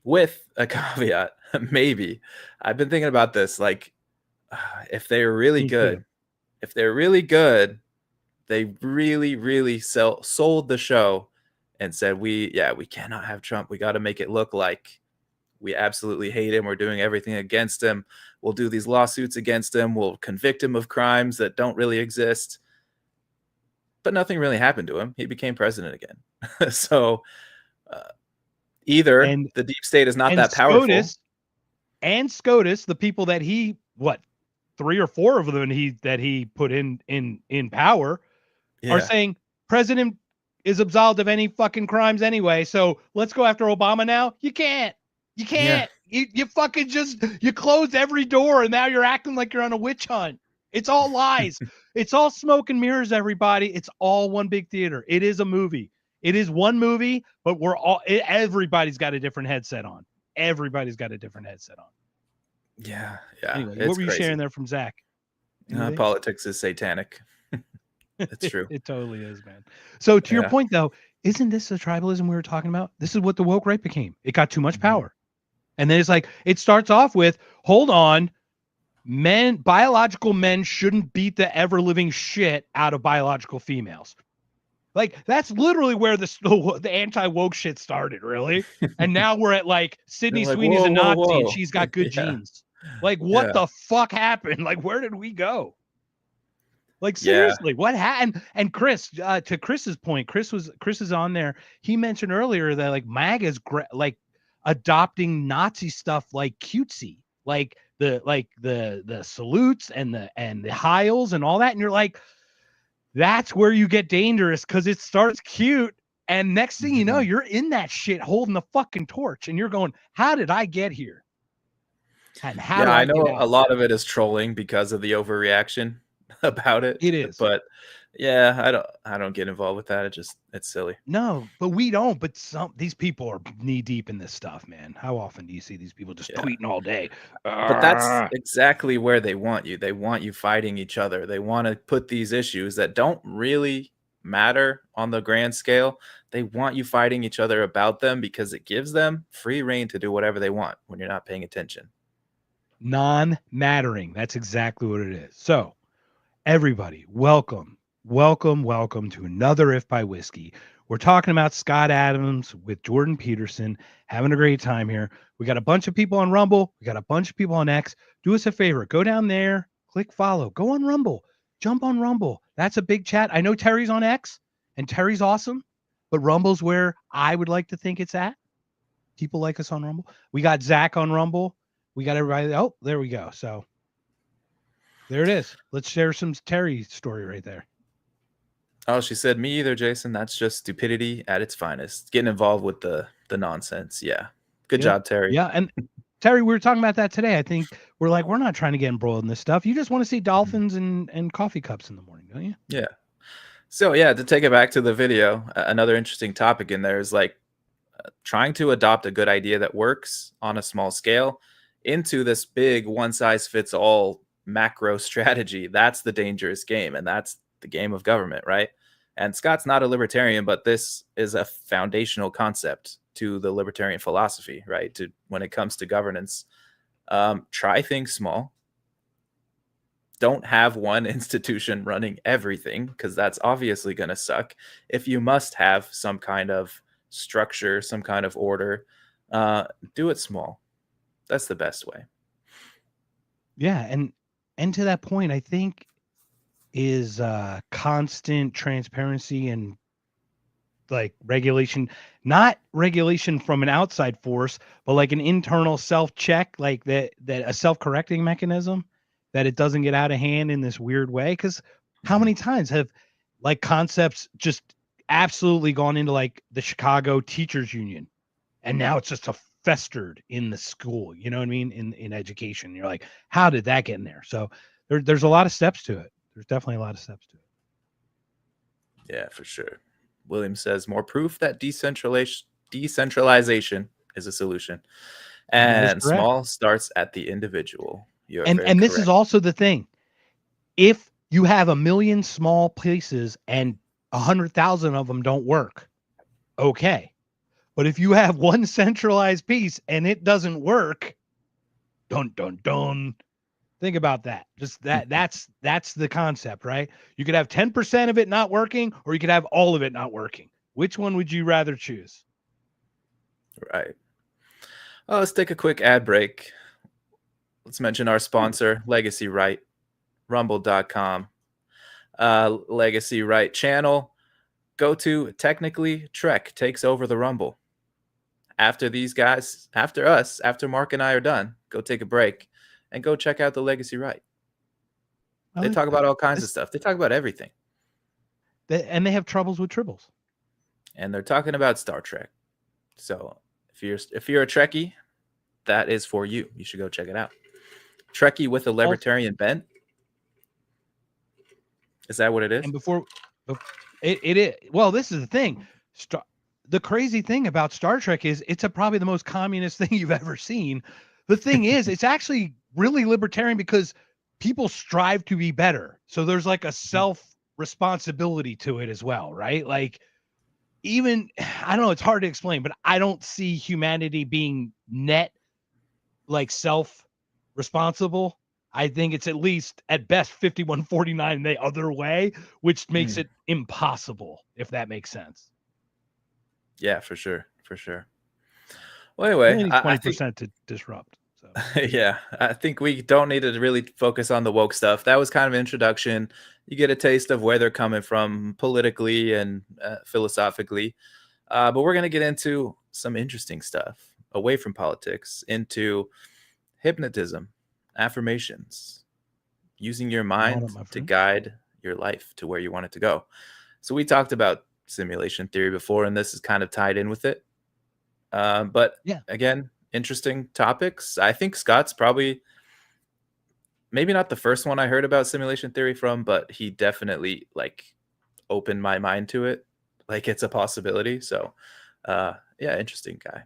With a caveat, maybe. I've been thinking about this, like, if they're really good, they really, really sold the show and said, we cannot have Trump. We got to make it look like we absolutely hate him. We're doing everything against him. We'll do these lawsuits against him. We'll convict him of crimes that don't really exist. But nothing really happened to him. He became president again. So either the deep state is not that powerful. SCOTUS, the people that he, 3 or 4 of them that he put in power, are saying president is absolved of any fucking crimes anyway. So let's go after Obama now. You can't. Yeah. You fucking you closed every door and now you're acting like you're on a witch hunt. It's all lies. It's all smoke and mirrors, everybody. It's all one big theater. It is a movie. It is one movie, but everybody's got a different headset on. Everybody's got a different headset on. Yeah. Anyway, what were you sharing there from Zach? Politics is satanic. It's true. It totally is, man. So to your point, though, isn't this the tribalism we were talking about? This is what the woke right became. It got too much power. And then it's like, it starts off with, hold on, biological men shouldn't beat the ever-living shit out of biological females. Like, that's literally where the anti-woke shit started, really. And now we're at, like, Sydney Sweeney's a Nazi and she's got good genes. Like, what Yeah. the fuck happened? Like, where did we go? Like, Yeah. seriously, what happened? And Chris, to Chris's point, Chris is on there. He mentioned earlier that like MAGA's like adopting Nazi stuff like cutesy, like the salutes and the Heils and all that. And you're like, that's where you get dangerous, because it starts cute. And next thing you know, you're in that shit holding the fucking torch, and you're going, how did I get here? And how do I I know get out? a lot of it is trolling because of the overreaction about it. It is. But yeah, I don't get involved with that. It's silly. No, but we don't. But these people are knee deep in this stuff, man. How often do you see these people just tweeting all day? But that's exactly where they want you. They want you fighting each other. They want to put these issues that don't really matter on the grand scale. They want you fighting each other about them because it gives them free reign to do whatever they want when you're not paying attention. Non-mattering. That's exactly what it is. So, everybody, welcome to another If by Whiskey. We're talking about Scott Adams with Jordan Peterson, having a great time here. We got a bunch of people on Rumble. We got a bunch of people on X. Do us a favor. Go down there, click follow. Go on Rumble. Jump on Rumble. That's a big chat. I know Terry's on X, and Terry's awesome, but Rumble's where I would like to think it's at. People like us on Rumble. We got Zach on Rumble. We got everybody. Oh, there we go. So there it is. Let's share some Terry story right there. Oh, she said, me either, Jason. That's just stupidity at its finest. Getting involved with the nonsense. Yeah. Good job, Terry. Yeah. And Terry, we were talking about that today. I think we're not trying to get embroiled in this stuff. You just want to see dolphins and coffee cups in the morning, don't you? Yeah. So yeah, to take it back to the video, another interesting topic in there is like trying to adopt a good idea that works on a small scale into this big one-size-fits-all macro strategy. That's the dangerous game, and that's the game of government, right? And Scott's not a libertarian, but this is a foundational concept to the libertarian philosophy, right? To when it comes to governance, try things small. Don't have one institution running everything, because that's obviously going to suck. If you must have some kind of structure, some kind of order, do it small. That's the best way. Yeah, and to that point, I think is constant transparency and like regulation, not regulation from an outside force, but like an internal self-check, like that a self-correcting mechanism, that it doesn't get out of hand in this weird way. Because how many times have like concepts just absolutely gone into like the Chicago Teachers Union, and now it's just festered in the school, you know what I mean, in education. You're like, how did that get in there? So there's a lot of steps to it. There's definitely a lot of steps to it. Yeah, for sure. William says more proof that decentralization is a solution, and small starts at the individual. And this is also the thing. If you have 1 million small places and 100,000 of them don't work, okay. But if you have one centralized piece and it doesn't work, dun dun dun. Think about that. Just that's the concept, right? You could have 10% of it not working, or you could have all of it not working. Which one would you rather choose? Right. Oh, let's take a quick ad break. Let's mention our sponsor, Legacy Right, rumble.com. Legacy Right channel. Go to Technically Trek takes over the Rumble. After these guys, after us, after Mark and I are done, go take a break and go check out the Legacy Right. They talk about all kinds of stuff. They talk about everything. And they have troubles with tribbles. And they're talking about Star Trek. So if you're a Trekkie, that is for you. You should go check it out. Trekkie with a libertarian bent. Is that what it is? And before it is, well, this is the thing. The crazy thing about Star Trek is it's probably the most communist thing you've ever seen. The thing is, it's actually really libertarian because people strive to be better. So there's like a self-responsibility to it as well, right? Like, even, I don't know, it's hard to explain, but I don't see humanity being net like self-responsible. I think it's at least at best 51-49 the other way, which makes it impossible, if that makes sense. Yeah, for sure. For sure. Well, anyway, only 20% to disrupt. So Yeah, I think we don't need to really focus on the woke stuff. That was kind of an introduction. You get a taste of where they're coming from politically and philosophically. But we're going to get into some interesting stuff away from politics, into hypnotism, affirmations, using your mind my to friend. guide your life to where you want it to go. So we talked about simulation theory before, and this is kind of tied in with it. But Yeah. again, interesting topics. I think Scott's probably maybe not the first one I heard about simulation theory from, but he definitely like opened my mind to it. Like it's a possibility. So yeah, interesting guy.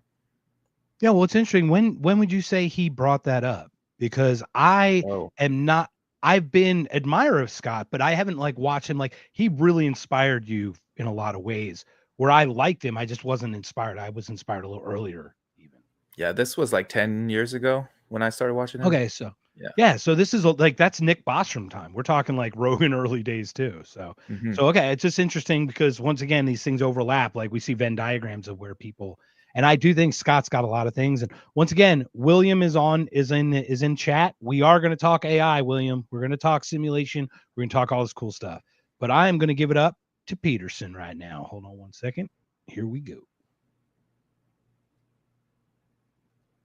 Yeah, well, it's interesting. When would you say he brought that up? Because I Oh, am not. I've been admirer of Scott, but I haven't like watched him. Like he really inspired you in a lot of ways. Where I liked him, I just wasn't inspired. I was inspired a little earlier, even. yeah, this was like 10 years ago when I started watching him. Okay, so Yeah. yeah, so this is like that's Nick Bostrom time. We're talking like Rogan early days too. So Mhm. so okay, it's just interesting because once again these things overlap. Like we see Venn diagrams of where people, and I do think Scott's got a lot of things. And once again, William is in chat. We are going to talk AI, William. We're going to talk simulation. We're going to talk all this cool stuff. But I am going to give it up to Peterson right now. Hold on one second. Here we go.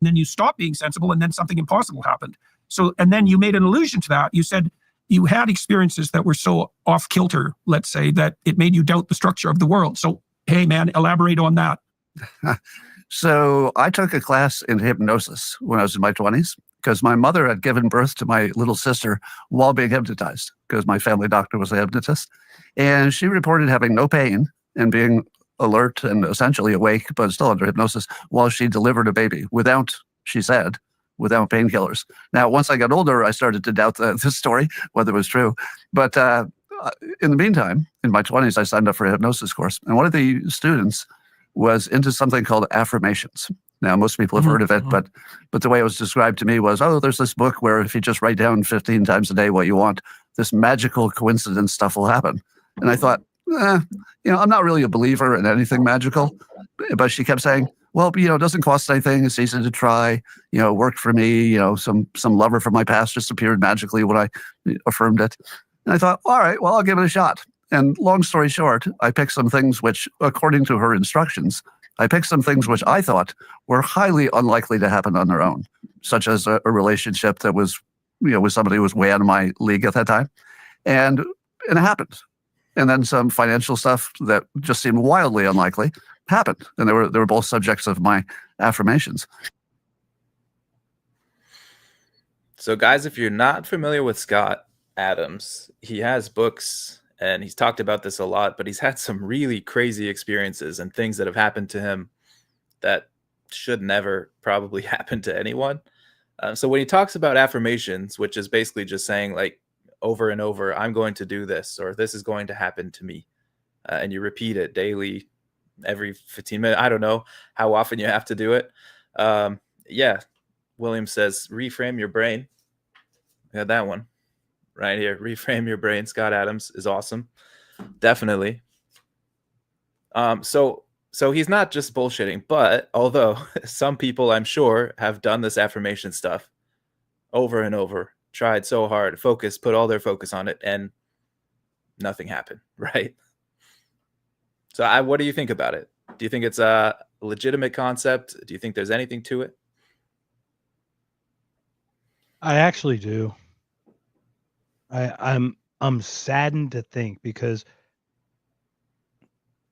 And then you stopped being sensible, and then something impossible happened. So, and then you made an allusion to that. You said you had experiences that were so off kilter, let's say, that it made you doubt the structure of the world. So, hey, man, elaborate on that. So I took a class in hypnosis when I was in my 20s because my mother had given birth to my little sister while being hypnotized because my family doctor was a hypnotist. And she reported having no pain and being alert and essentially awake, but still under hypnosis while she delivered a baby without, she said, without painkillers. Now, once I got older, I started to doubt this story, whether it was true. But in the meantime, in my 20s, I signed up for a hypnosis course. And one of the students was into something called affirmations. Now, most people have heard of it, but the way it was described to me was, oh, there's this book where if you just write down 15 times a day what you want, this magical coincidence stuff will happen. And I thought, I'm not really a believer in anything magical. But she kept saying, well, it doesn't cost anything. It's easy to try. It worked for me. Some lover from my past just appeared magically when I affirmed it. And I thought, all right, well, I'll give it a shot. And long story short, I picked some things which, according to her instructions, I picked some things which I thought were highly unlikely to happen on their own, such as a relationship that was, with somebody who was way out of my league at that time. And it happened. And then some financial stuff that just seemed wildly unlikely happened. And they were both subjects of my affirmations. So, guys, if you're not familiar with Scott Adams, he has books and he's talked about this a lot, but he's had some really crazy experiences and things that have happened to him that should never probably happen to anyone. So when he talks about affirmations, which is basically just saying like over and over, I'm going to do this, or this is going to happen to me. And you repeat it daily, every 15 minutes. I don't know how often you have to do it. Yeah. William says, reframe your brain. We had that one right here. Reframe your brain. Scott Adams is awesome. Definitely. So he's not just bullshitting, but although some people I'm sure have done this affirmation stuff over and over, tried so hard, put all their focus on it, and nothing happened, right? So what do you think about it? Do you think it's a legitimate concept? Do you think there's anything to it? I actually do. I'm saddened to think because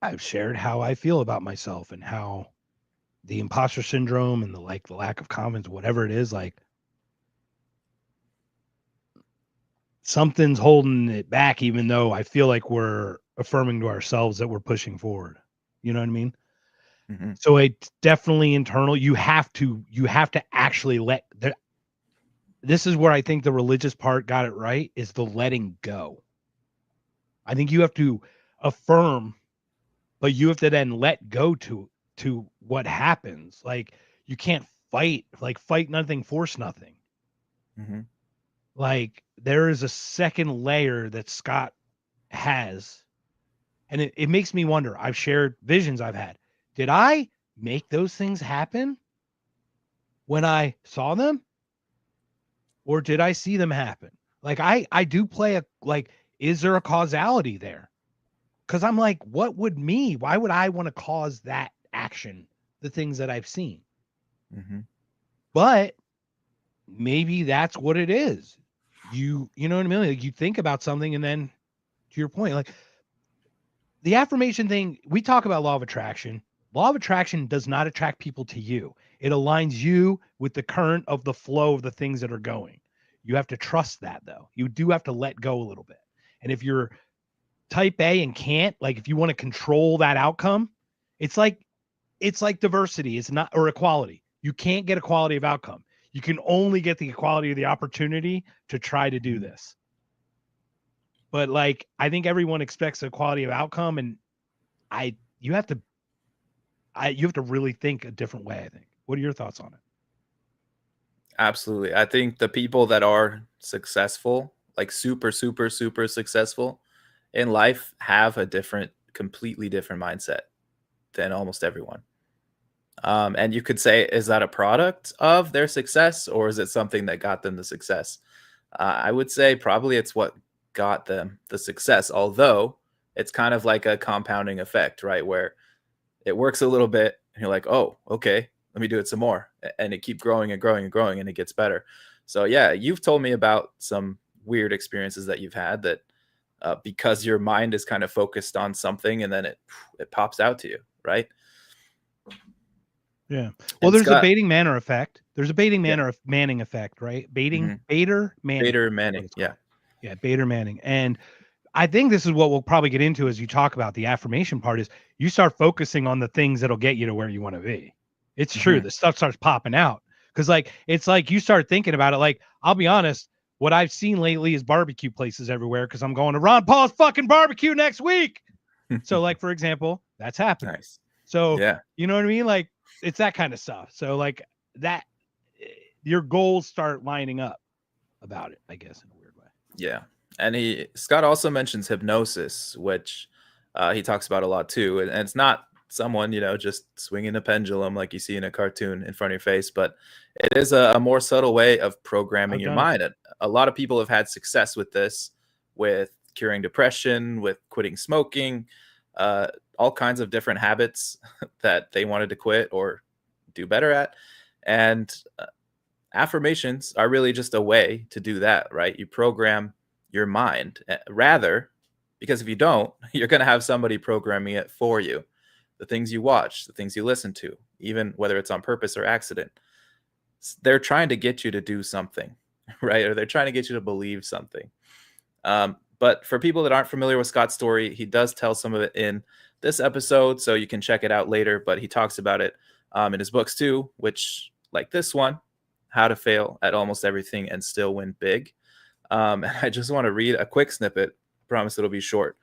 I've shared how I feel about myself and how the imposter syndrome and the lack of confidence, whatever it is, like something's holding it back, even though I feel like we're affirming to ourselves that we're pushing forward. You know what I mean? Mm-hmm. So it's definitely internal. You have to actually this is where I think the religious part got it right, is the letting go. I think you have to affirm, but you have to then let go to what happens. Like you can't fight nothing, force nothing. Mm-hmm. Like there is a second layer that Scott has. And it makes me wonder, I've shared visions I've had. Did I make those things happen when I saw them? or did I see them happen? Like I do play is there a causality there? Because I'm like, why would I want to cause that action? The things that I've seen. Mm-hmm. But maybe that's what it is. You know what I mean? Like you think about something, and then to your point, like the affirmation thing, we talk about law of attraction. Law of attraction does not attract people to you. It aligns you with the current of the flow of the things that are going. You have to trust that, though. You do have to let go a little bit. And if you're type A and can't, like if you want to control that outcome, it's like diversity. It's not, or equality. You can't get equality of outcome. You can only get the equality of the opportunity to try to do this. But like, I think everyone expects equality of outcome, and you have to really think a different way, I think. What are your thoughts on it? Absolutely. I think the people that are successful, like super, super, super successful in life, have a completely different mindset than almost everyone. And you could say, is that a product of their success, or is it something that got them the success? I would say probably it's what got them the success, although it's kind of like a compounding effect, right? Where it works a little bit and you're like, oh, okay, let me do it some more. And it keeps growing and growing and growing, and it gets better. So yeah, you've told me about some weird experiences that you've had that because your mind is kind of focused on something, and then it pops out to you, right? Yeah. Well, there's a baiting Manner effect. There's a baiting Manning effect, right? Bader Manning. Bader Manning. Yeah. Yeah. Bader Manning. And I think this is what we'll probably get into as you talk about the affirmation part, is you start focusing on the things that'll get you to where you want to be. It's true. The stuff starts popping out. Cause like, it's like you start thinking about it. Like, I'll be honest, what I've seen lately is barbecue places everywhere, because I'm going to Ron Paul's fucking barbecue next week. So like, for example, that's happening. Nice. So yeah, you know what I mean? Like, it's that kind of stuff. So like that, your goals start lining up about it, I guess, in a weird way. Yeah. And Scott also mentions hypnosis, which he talks about a lot too. And it's not someone, just swinging a pendulum like you see in a cartoon in front of your face, but it is a more subtle way of programming your mind. And a lot of people have had success with this, with curing depression, with quitting smoking, all kinds of different habits that they wanted to quit or do better at. And affirmations are really just a way to do that, right? You program your mind because if you don't, you're going to have somebody programming it for you. The things you watch, the things you listen to, even whether it's on purpose or accident, they're trying to get you to do something, right? Or they're trying to get you to believe something. But for people that aren't familiar with Scott's story, he does tell some of it in this episode, so you can check it out later. But he talks about it in his books too, which, like this one, How to Fail at Almost Everything and Still Win Big. And I just want to read a quick snippet. Promise it'll be short.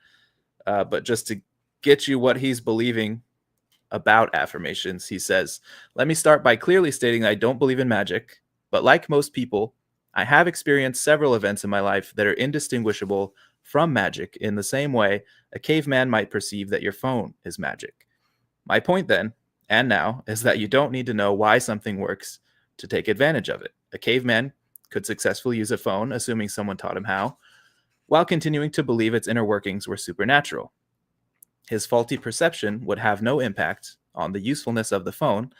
But just to get you what he's believing about affirmations, he says, "Let me start by clearly stating that I don't believe in magic, but like most people, I have experienced several events in my life that are indistinguishable from magic in the same way a caveman might perceive that your phone is magic. My point then, and now, is that you don't need to know why something works to take advantage of it. A caveman could successfully use a phone, assuming someone taught him how, while continuing to believe its inner workings were supernatural. His faulty perception would have no impact on the usefulness of the phone,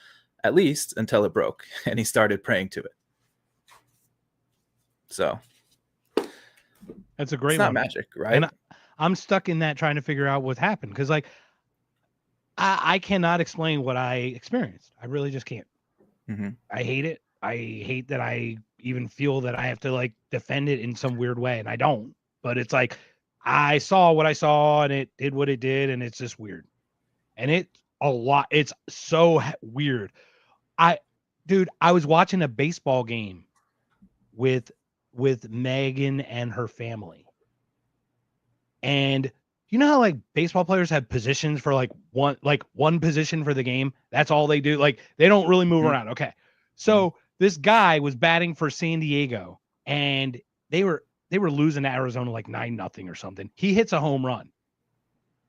at least until it broke, and he started praying to it." So that's a great it's not one. Magic, right? And I'm stuck in that, trying to figure out what happened, because like I cannot explain what I experienced. I really just can't. Mm-hmm. I hate it. I hate that I even feel that I have to like defend it in some weird way, and I don't. But it's like I saw what I saw, and it did what it did, and it's just weird. And it's so weird. I was watching a baseball game with Megan and her family. And you know how like baseball players have positions for like one position for the game? That's all they do. Like they don't really move around. Okay. So this guy was batting for San Diego, and they were losing to Arizona like 9-0 or something. He hits a home run.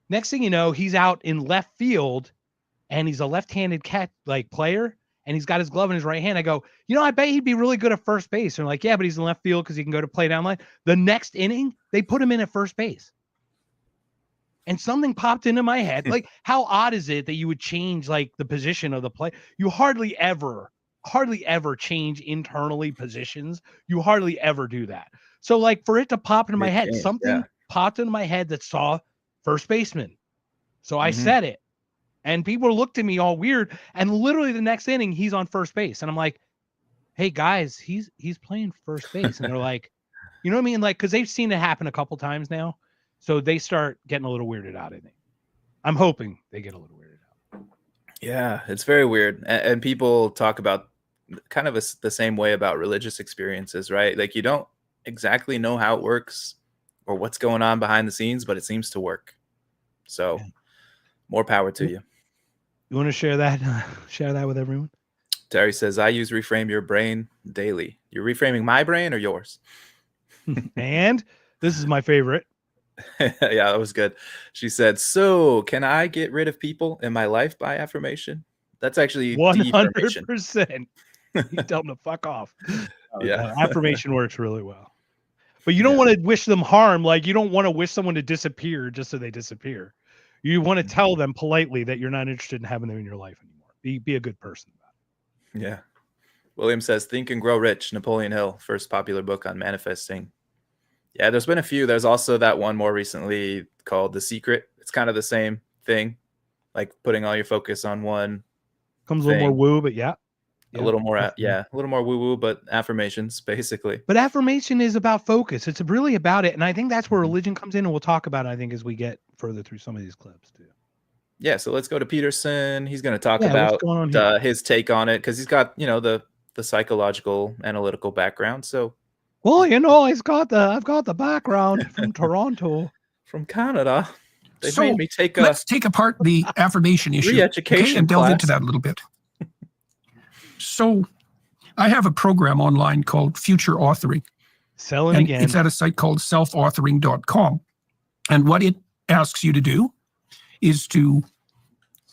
Next thing you know, he's out in left field, and he's a left-handed player, and he's got his glove in his right hand. I go, I bet he'd be really good at first base. And they're like, yeah, but he's in left field because he can go to play down line. The next inning, they put him in at first base. And something popped into my head. Like, how odd is it that you would change like the position of the play? You hardly ever change internally positions. You hardly ever do that. So like for it to pop into my head, something popped into my head that saw first baseman. So I said it, and people looked at me all weird. And literally the next inning, he's on first base, and I'm like, "Hey guys, he's playing first base." And they're like, "You know what I mean?" Like, because they've seen it happen a couple times now. So they start getting a little weirded out, I think. I'm hoping they get a little weirded out. Yeah, it's very weird. And people talk about kind of the same way about religious experiences, right? Like you don't exactly know how it works or what's going on behind the scenes, but it seems to work. So more power to you. You want to share that? Share that with everyone? Terry says, I use Reframe Your Brain daily. You're reframing my brain or yours? And this is my favorite. Yeah, that was good. She said, so can I get rid of people in my life by affirmation? That's actually 100%. You tell them to fuck off. Yeah. Affirmation works really well. But you don't want to wish them harm. Like you don't want to wish someone to disappear just so they disappear. You want to tell them politely that you're not interested in having them in your life anymore. Be a good person about it. Yeah. William says, Think and Grow Rich, Napoleon Hill, first popular book on manifesting. Yeah, there's been a few. There's also that one more recently called The Secret. It's kind of the same thing, like putting all your focus on one. Comes a little more woo, but a little more, a little more woo-woo, but affirmations, basically. But affirmation is about focus. It's really about it. And I think that's where religion comes in, and we'll talk about it, I think, as we get further through some of these clips, too. Yeah, so let's go to Peterson. He's going to talk about his take on it, because he's got, the psychological, analytical background, so... Well, I've got the background from Toronto. From Canada. Let's take apart the affirmation issue. Re-education and delve class. into that a little bit. So I have a program online called Future Authoring. Selling again. It's at a site called selfauthoring.com. And what it asks you to do is to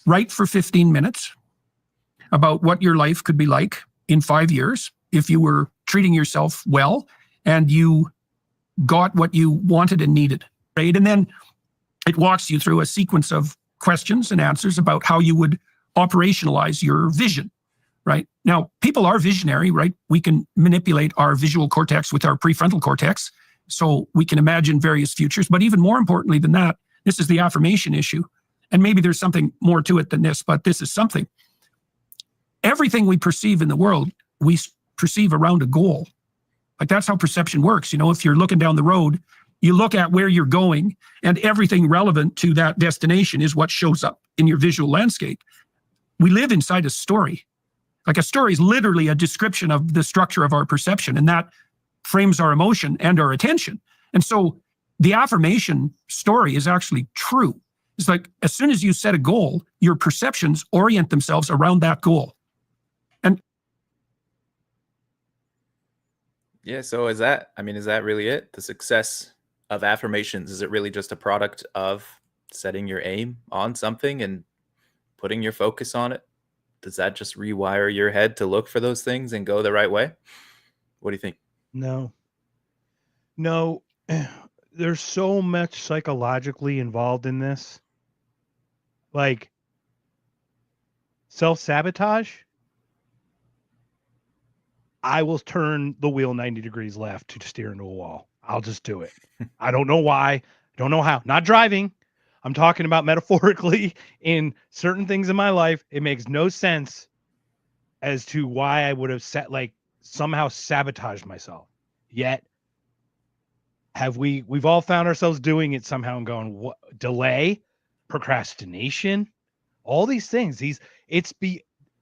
write for 15 minutes about what your life could be like in 5 years if you were treating yourself well and you got what you wanted and needed, right? And then it walks you through a sequence of questions and answers about how you would operationalize your vision, right? Now, people are visionary, right? We can manipulate our visual cortex with our prefrontal cortex, so we can imagine various futures. But even more importantly than that, this is the affirmation issue. And maybe there's something more to it than this, but this is something. Everything we perceive in the world, we perceive around a goal. Like that's how perception works. If you're looking down the road, you look at where you're going, and everything relevant to that destination is what shows up in your visual landscape. We live inside a story. Like a story is literally a description of the structure of our perception, and that frames our emotion and our attention. And so the affirmation story is actually true. It's like as soon as you set a goal, your perceptions orient themselves around that goal. Yeah, so is that really it? The success of affirmations, is it really just a product of setting your aim on something and putting your focus on it? Does that just rewire your head to look for those things and go the right way? What do you think? No. There's so much psychologically involved in this. Like self-sabotage. I will turn the wheel 90 degrees left to steer into a wall. I'll just do it. I don't know why. Don't know how. Not driving. I'm talking about metaphorically in certain things in my life. It makes no sense as to why I would have somehow sabotaged myself. Yet we've all found ourselves doing it somehow and going, what, delay, procrastination, all these things.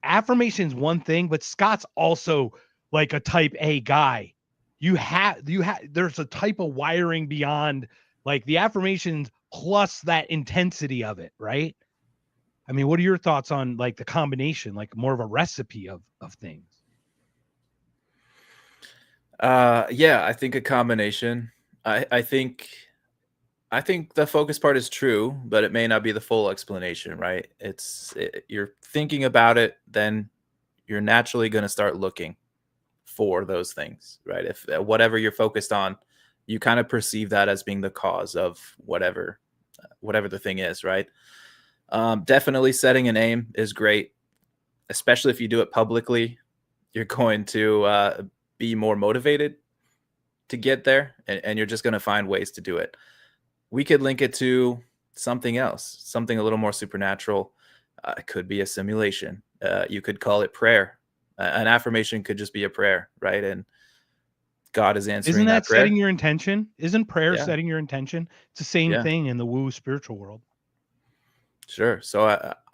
Affirmation's one thing, but Scott's also like a type A guy. There's a type of wiring beyond like the affirmations plus that intensity of it, right? I mean, what are your thoughts on like the combination, like more of a recipe of things? I think a combination. I think the focus part is true, but it may not be the full explanation, right? You're thinking about it, then you're naturally going to start looking for those things, right? If whatever you're focused on, you kind of perceive that as being the cause of whatever the thing is, right? Definitely setting an aim is great, especially if you do it publicly. You're going to be more motivated to get there, and you're just going to find ways to do it. We could link it to something else, something a little more supernatural. It could be a simulation. You could call it prayer. An affirmation could just be a prayer, right? And God is answering. Isn't that prayer. setting your intention? Isn't prayer Yeah. setting your intention? It's the same thing in the woo spiritual world. Sure. So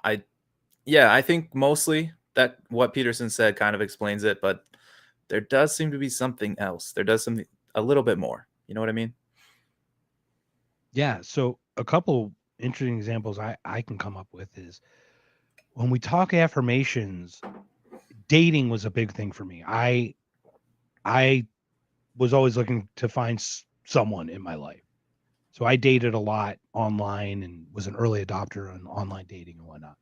I think mostly that what Peterson said kind of explains it, but there does seem to be something else. There does something a little bit more. You know what I mean? Yeah. So a couple interesting examples I can come up with is when we talk affirmations, dating was a big thing for me. I was always looking to find someone in my life. So I dated a lot online and was an early adopter on online dating and whatnot.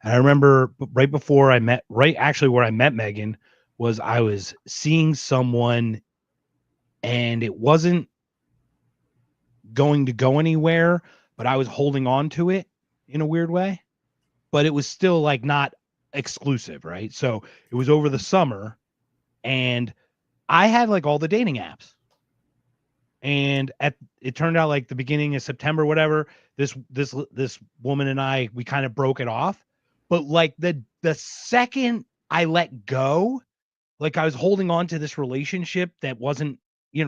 And I remember right before I met, where I met Megan was I was seeing someone and it wasn't going to go anywhere, but I was holding on to it in a weird way, but it was still like not exclusive, right? So it was over the summer and I had like all the dating apps. And it turned out like the beginning of September, whatever, this woman and we kind of broke it off. But like the second I let go, like I was holding on to this relationship that wasn't,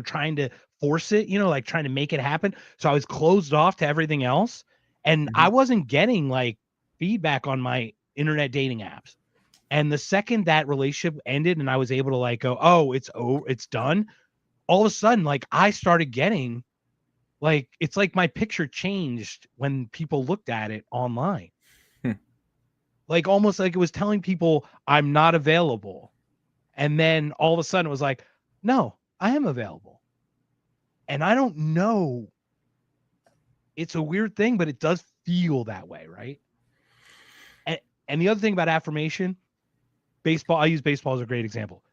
trying to force it, like trying to make it happen. So I was closed off to everything else. And I wasn't getting like feedback on my internet dating apps. And the second that relationship ended and I was able to like go, oh, it's done. All of a sudden, like I started getting like, it's like my picture changed when people looked at it online. Like almost like it was telling people I'm not available. And then all of a sudden it was like, no, I am available. And I don't know. It's a weird thing, but it does feel that way, right? And the other thing about affirmation, baseball, I use baseball as a great example.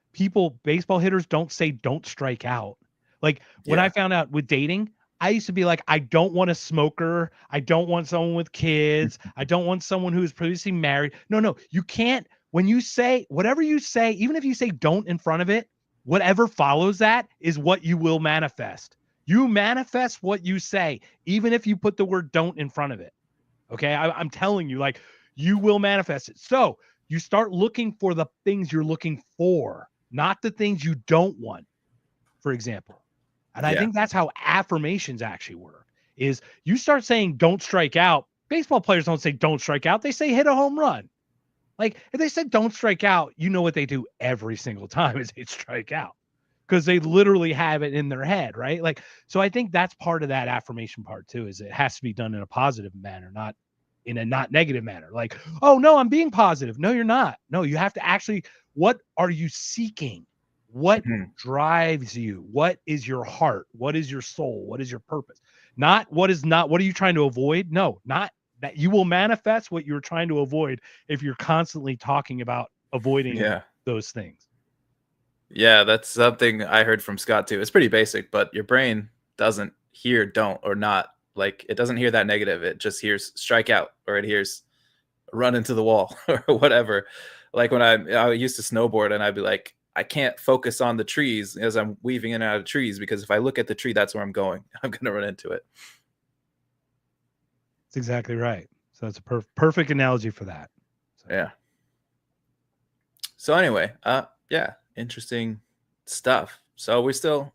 Baseball hitters don't say don't strike out. Like when I found out with dating, I used to be like, I don't want a smoker. I don't want someone with kids. I don't want someone who is previously married. No, you can't. When you say whatever you say, even if you say don't in front of it, whatever follows that is what you will manifest. You manifest what you say, even if you put the word don't in front of it. Okay. I'm telling you, like you will manifest it. So you start looking for the things you're looking for, not the things you don't want, for example. And I think that's how affirmations actually work, is you start saying don't strike out. Baseball players don't say don't strike out. They say hit a home run. Like if they said don't strike out, you know what they do every single time is they strike out because they literally have it in their head, right? Like, so I think that's part of that affirmation part too, is it has to be done in a positive manner, not in a not negative manner. Like, oh no, I'm being positive. No, you're not. No, you have to actually, what are you seeking? What drives you? What is your heart? What is your soul? What is your purpose? What are you trying to avoid? No, not that. You will manifest what you're trying to avoid if you're constantly talking about avoiding those things. Yeah, that's something I heard from Scott too. It's pretty basic, but your brain doesn't hear don't or not. Like it doesn't hear that negative. It just hears strike out, or it hears run into the wall or whatever. Like when I used to snowboard and I'd be like, I can't focus on the trees as I'm weaving in and out of trees, because if I look at the tree, that's where I'm going. I'm going to run into it. That's exactly right. So it's a perfect analogy for that. So. Yeah. So anyway, interesting stuff. So we still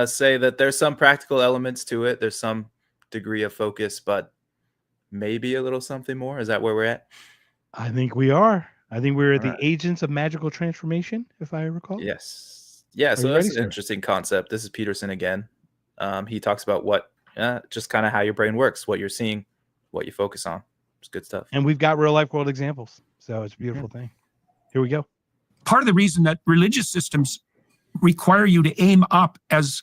say that there's some practical elements to it. There's some degree of focus, but maybe a little something more. Is that where we're at? I think we are. I think we're the agents of magical transformation, if I recall. Yes. Yeah. So that's an interesting concept. This is Peterson again. He talks about what, just kind of how your brain works, what you're seeing, what you focus on. It's good stuff. And we've got real life world examples. So it's a beautiful thing. Here we go. Part of the reason that religious systems require you to aim up as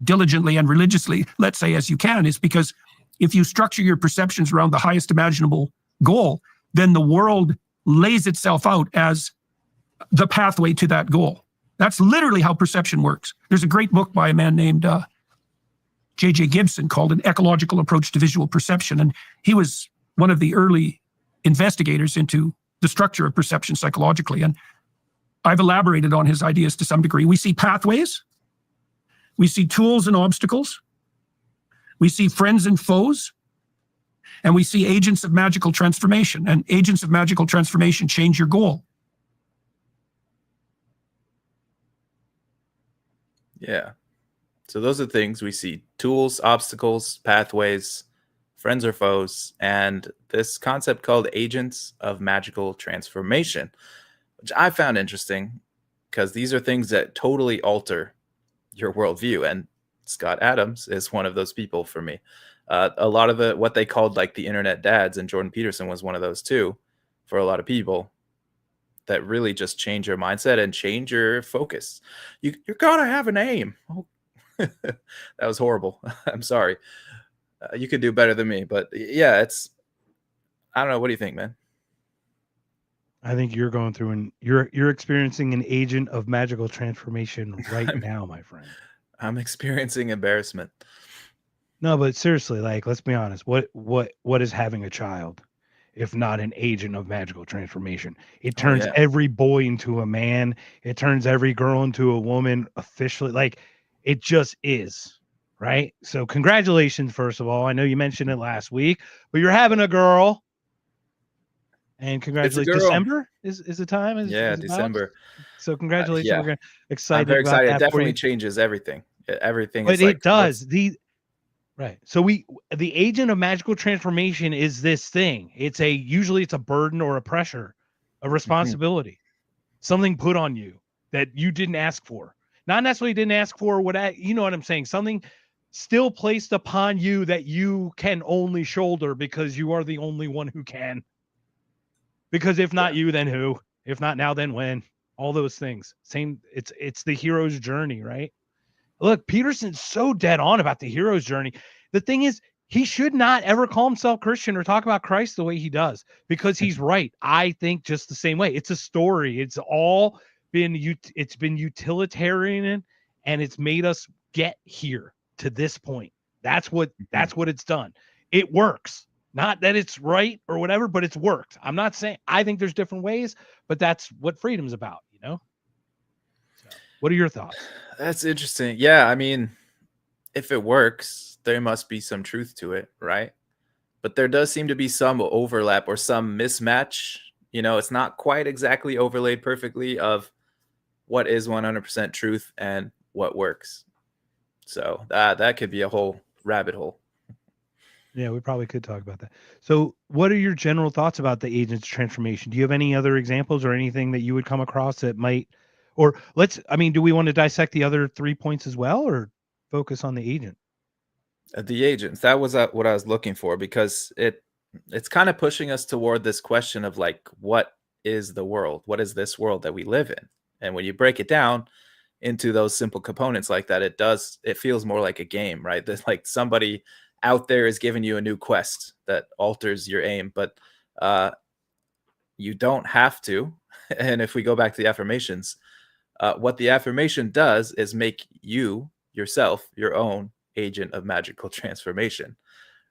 diligently and religiously, let's say, as you can, is because if you structure your perceptions around the highest imaginable goal, then the world lays itself out as the pathway to that goal. That's literally how perception works. There's a great book by a man named J.J. Gibson called An Ecological Approach to Visual Perception. And he was one of the early investigators into the structure of perception psychologically. And I've elaborated on his ideas to some degree. We see pathways, we see tools and obstacles, we see friends and foes, and we see agents of magical transformation. And agents of magical transformation change your goal. Yeah. So those are things we see: tools, obstacles, pathways, friends or foes, and this concept called agents of magical transformation, which I found interesting because these are things that totally alter your worldview. And Scott Adams is one of those people for me. A lot of what they called like the internet dads, and Jordan Peterson was one of those too, for a lot of people, that really just change your mindset and change your focus. You're gonna have an aim. Oh, that was horrible. I'm sorry. You could do better than me, but yeah, I don't know. What do you think, man? I think you're going through and you're experiencing an agent of magical transformation right now, my friend. I'm experiencing embarrassment. No, but seriously, like, let's be honest. What is having a child if not an agent of magical transformation? It turns every boy into a man. It turns every girl into a woman officially. Like, it just is, right? So congratulations, first of all. I know you mentioned it last week, but you're having a girl. And congratulations. December is the time? Is December. So congratulations. Yeah. We're excited. I'm very about excited. that It definitely changes everything. Everything but is it like, does. Right. So the agent of magical transformation is this thing. Usually it's a burden or a pressure, a responsibility, something put on you that you didn't ask for. Not necessarily didn't ask for, you know what I'm saying? Something still placed upon you that you can only shoulder because you are the only one who can. Because if not you, then who? If not now, then when? All those things. Same. It's the hero's journey, right? Look, Peterson's so dead on about the hero's journey. The thing is, he should not ever call himself Christian or talk about Christ the way he does, because he's right. I think just the same way. It's a story. It's been utilitarian, and it's made us get here to this point. That's what it's done. It works. Not that it's right or whatever, but it's worked. I'm not saying I think there's different ways, but that's what freedom's about, you know? So, what are your thoughts? That's interesting. Yeah, I mean, if it works, there must be some truth to it, right? But there does seem to be some overlap or some mismatch. You know, it's not quite exactly overlaid perfectly of what is 100% truth and what works. So that could be a whole rabbit hole. Yeah, we probably could talk about that. So what are your general thoughts about the agent's transformation? Do you have any other examples or anything that you would come across that might, do we want to dissect the other 3 points as well, or focus on the agent? The agents, that was what I was looking for, because it's kind of pushing us toward this question of like, what is the world? What is this world that we live in? And when you break it down into those simple components like that, it feels more like a game, right? There's like somebody out there is giving you a new quest that alters your aim, but you don't have to. And if we go back to the affirmations, what the affirmation does is make you yourself your own agent of magical transformation,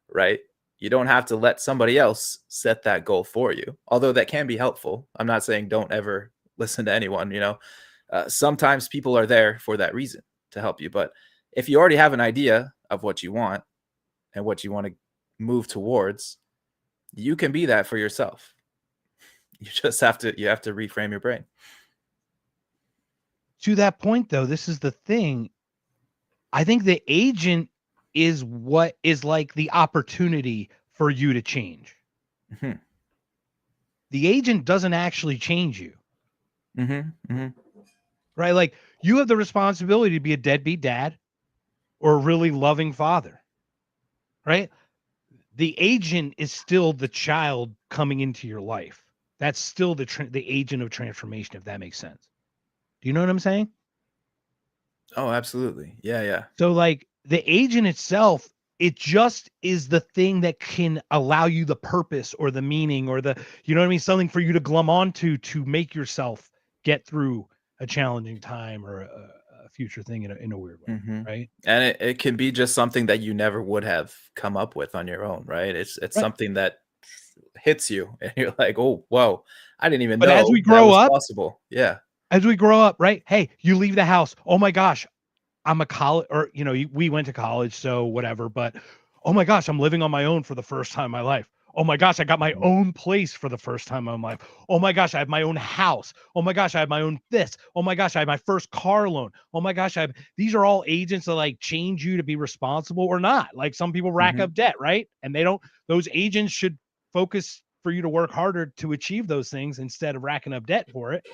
right? You don't have to let somebody else set that goal for you, although that can be helpful. I'm not saying don't ever listen to anyone, you know. Sometimes people are there for that reason, to help you. But if you already have an idea of what you want and what you want to move towards, you can be that for yourself. You just have to reframe your brain. To that point, though, this is the thing. I think the agent is what is like the opportunity for you to change. Mm-hmm. The agent doesn't actually change you. Mm-hmm. Mm-hmm. Right? Like, you have the responsibility to be a deadbeat dad or a really loving father. Right? The agent is still the child coming into your life. That's still the agent of transformation, if that makes sense. Do you know what I'm saying? Oh, absolutely. Yeah. So like the agent itself it just is the thing that can allow you the purpose or the meaning or the, you know what I mean? Something for you to glom onto to make yourself get through a challenging time or a future thing in a weird way. Mhm. Right. And it can be just something that you never would have come up with on your own, right? It's Right. something that hits you and you're like, oh, whoa, I didn't even But know as we that grow was up, possible. Yeah. as we grow up, right? Hey, you leave the house. Oh my gosh, I'm a college, or we went to college, so whatever. But oh my gosh, I'm living on my own for the first time in my life. Oh my gosh, I got my own place for the first time in my life. Oh my gosh, I have my own house. Oh my gosh, I have my own this. Oh my gosh, I have my first car loan. Oh my gosh, these are all agents that like change you to be responsible or not. Like some people rack Mhm. up debt, right? And those agents should focus for you to work harder to achieve those things instead of racking up debt for it.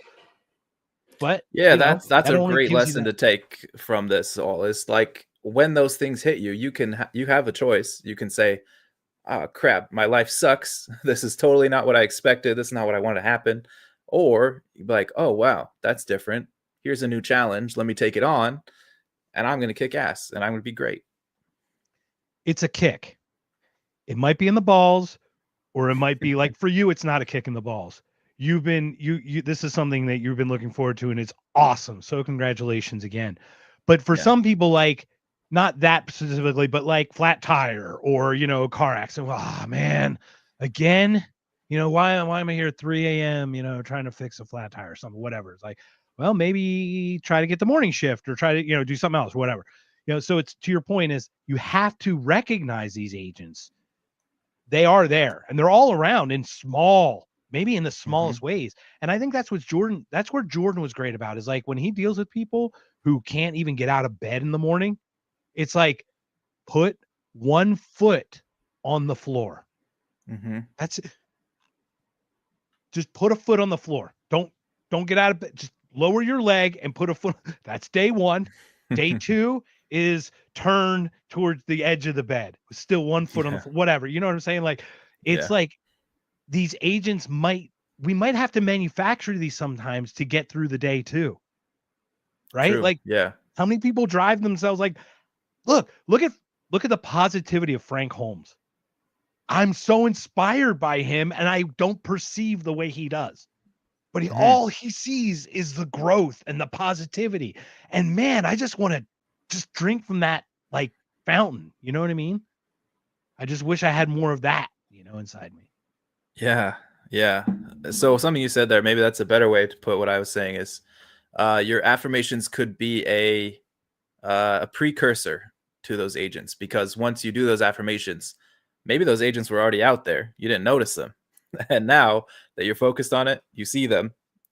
But Yeah, that's that a only great gives you lesson that. to take from this all. Is like when those things hit you, you have a choice. You can say, "Ah, crap, my life sucks. This is totally not what I expected. This is not what I wanted to happen." Or you'd be like, "Oh, wow, that's different. Here's a new challenge. Let me take it on, and I'm going to kick ass, and I'm going to be great." It's a kick. It might be in the balls, or it might be like for you, it's not a kick in the balls. You've been this is something that you've been looking forward to, and it's awesome. So congratulations again. But for Yeah. some people, like not that specifically, but like flat tire or car accident. Oh man, again, why am I here at 3 a.m. Trying to fix a flat tire or something, whatever. It's like, well, maybe try to get the morning shift or try to do something else, whatever. So it's to your point is you have to recognize these agents. They are there and they're all around in small, maybe in the smallest Mhm. ways. And I think that's where Jordan was great about is like when he deals with people who can't even get out of bed in the morning, it's like put one foot on the floor. Mhm. That's it. Just put a foot on the floor. Don't get out of bed. Just lower your leg and put a foot. That's day one. Day two is turn towards the edge of the bed. Still one foot on the Yeah. floor, whatever. You know what I'm saying? Like it's Yeah. like these agents we might have to manufacture these sometimes to get through the day too. Right? True. Like Yeah. how many people drive themselves like look at the positivity of Frank Holmes. I'm so inspired by him and I don't perceive the way he does. But Mhm. all he sees is the growth and the positivity. And man, I just want to just drink from that like fountain. You know what I mean? I just wish I had more of that, inside me. Yeah. Yeah. So something you said there, maybe that's a better way to put what I was saying is your affirmations could be a precursor to those agents because once you do those affirmations, maybe those agents were already out there. You didn't notice them. And now that you're focused on it, you see them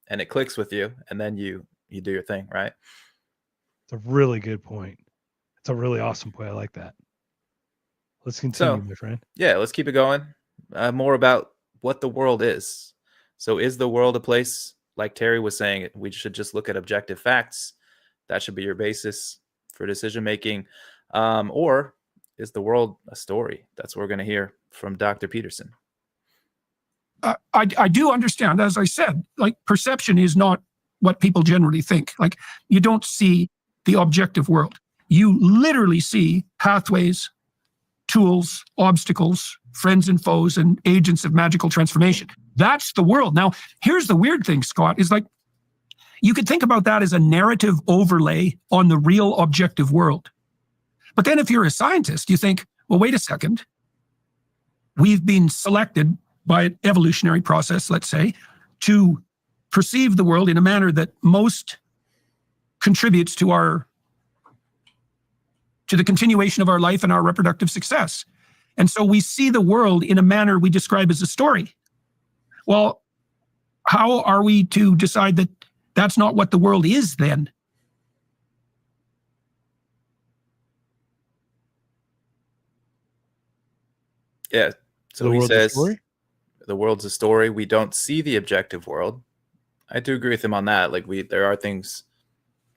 and it clicks with you and then you do your thing, right? It's a really good point. It's a really awesome point. I like that. Let's continue, So, my friend. yeah, let's keep it going. More about what the world is. So, is the world a place, like Terry was saying, we should just look at objective facts? That should be your basis for decision making. Or is the world a story? That's what we're going to hear from Dr. Peterson. I do understand, as I said, like perception is not what people generally think. Like you don't see the objective world. You literally see pathways, tools, obstacles, friends and foes, and agents of magical transformation. That's the world. Now, here's the weird thing, Scott, is like you could think about that as a narrative overlay on the real objective world. But then if you're a scientist, you think, well, wait a second. We've been selected by an evolutionary process, let's say, to perceive the world in a manner that most contributes to the continuation of our life and our reproductive success. And so we see the world in a manner we describe as a story. Well, how are we to decide that that's not what the world is then? Yeah. So The he world's a says story. the world's a story. We don't see the objective world. I do agree with him on that. Like there are things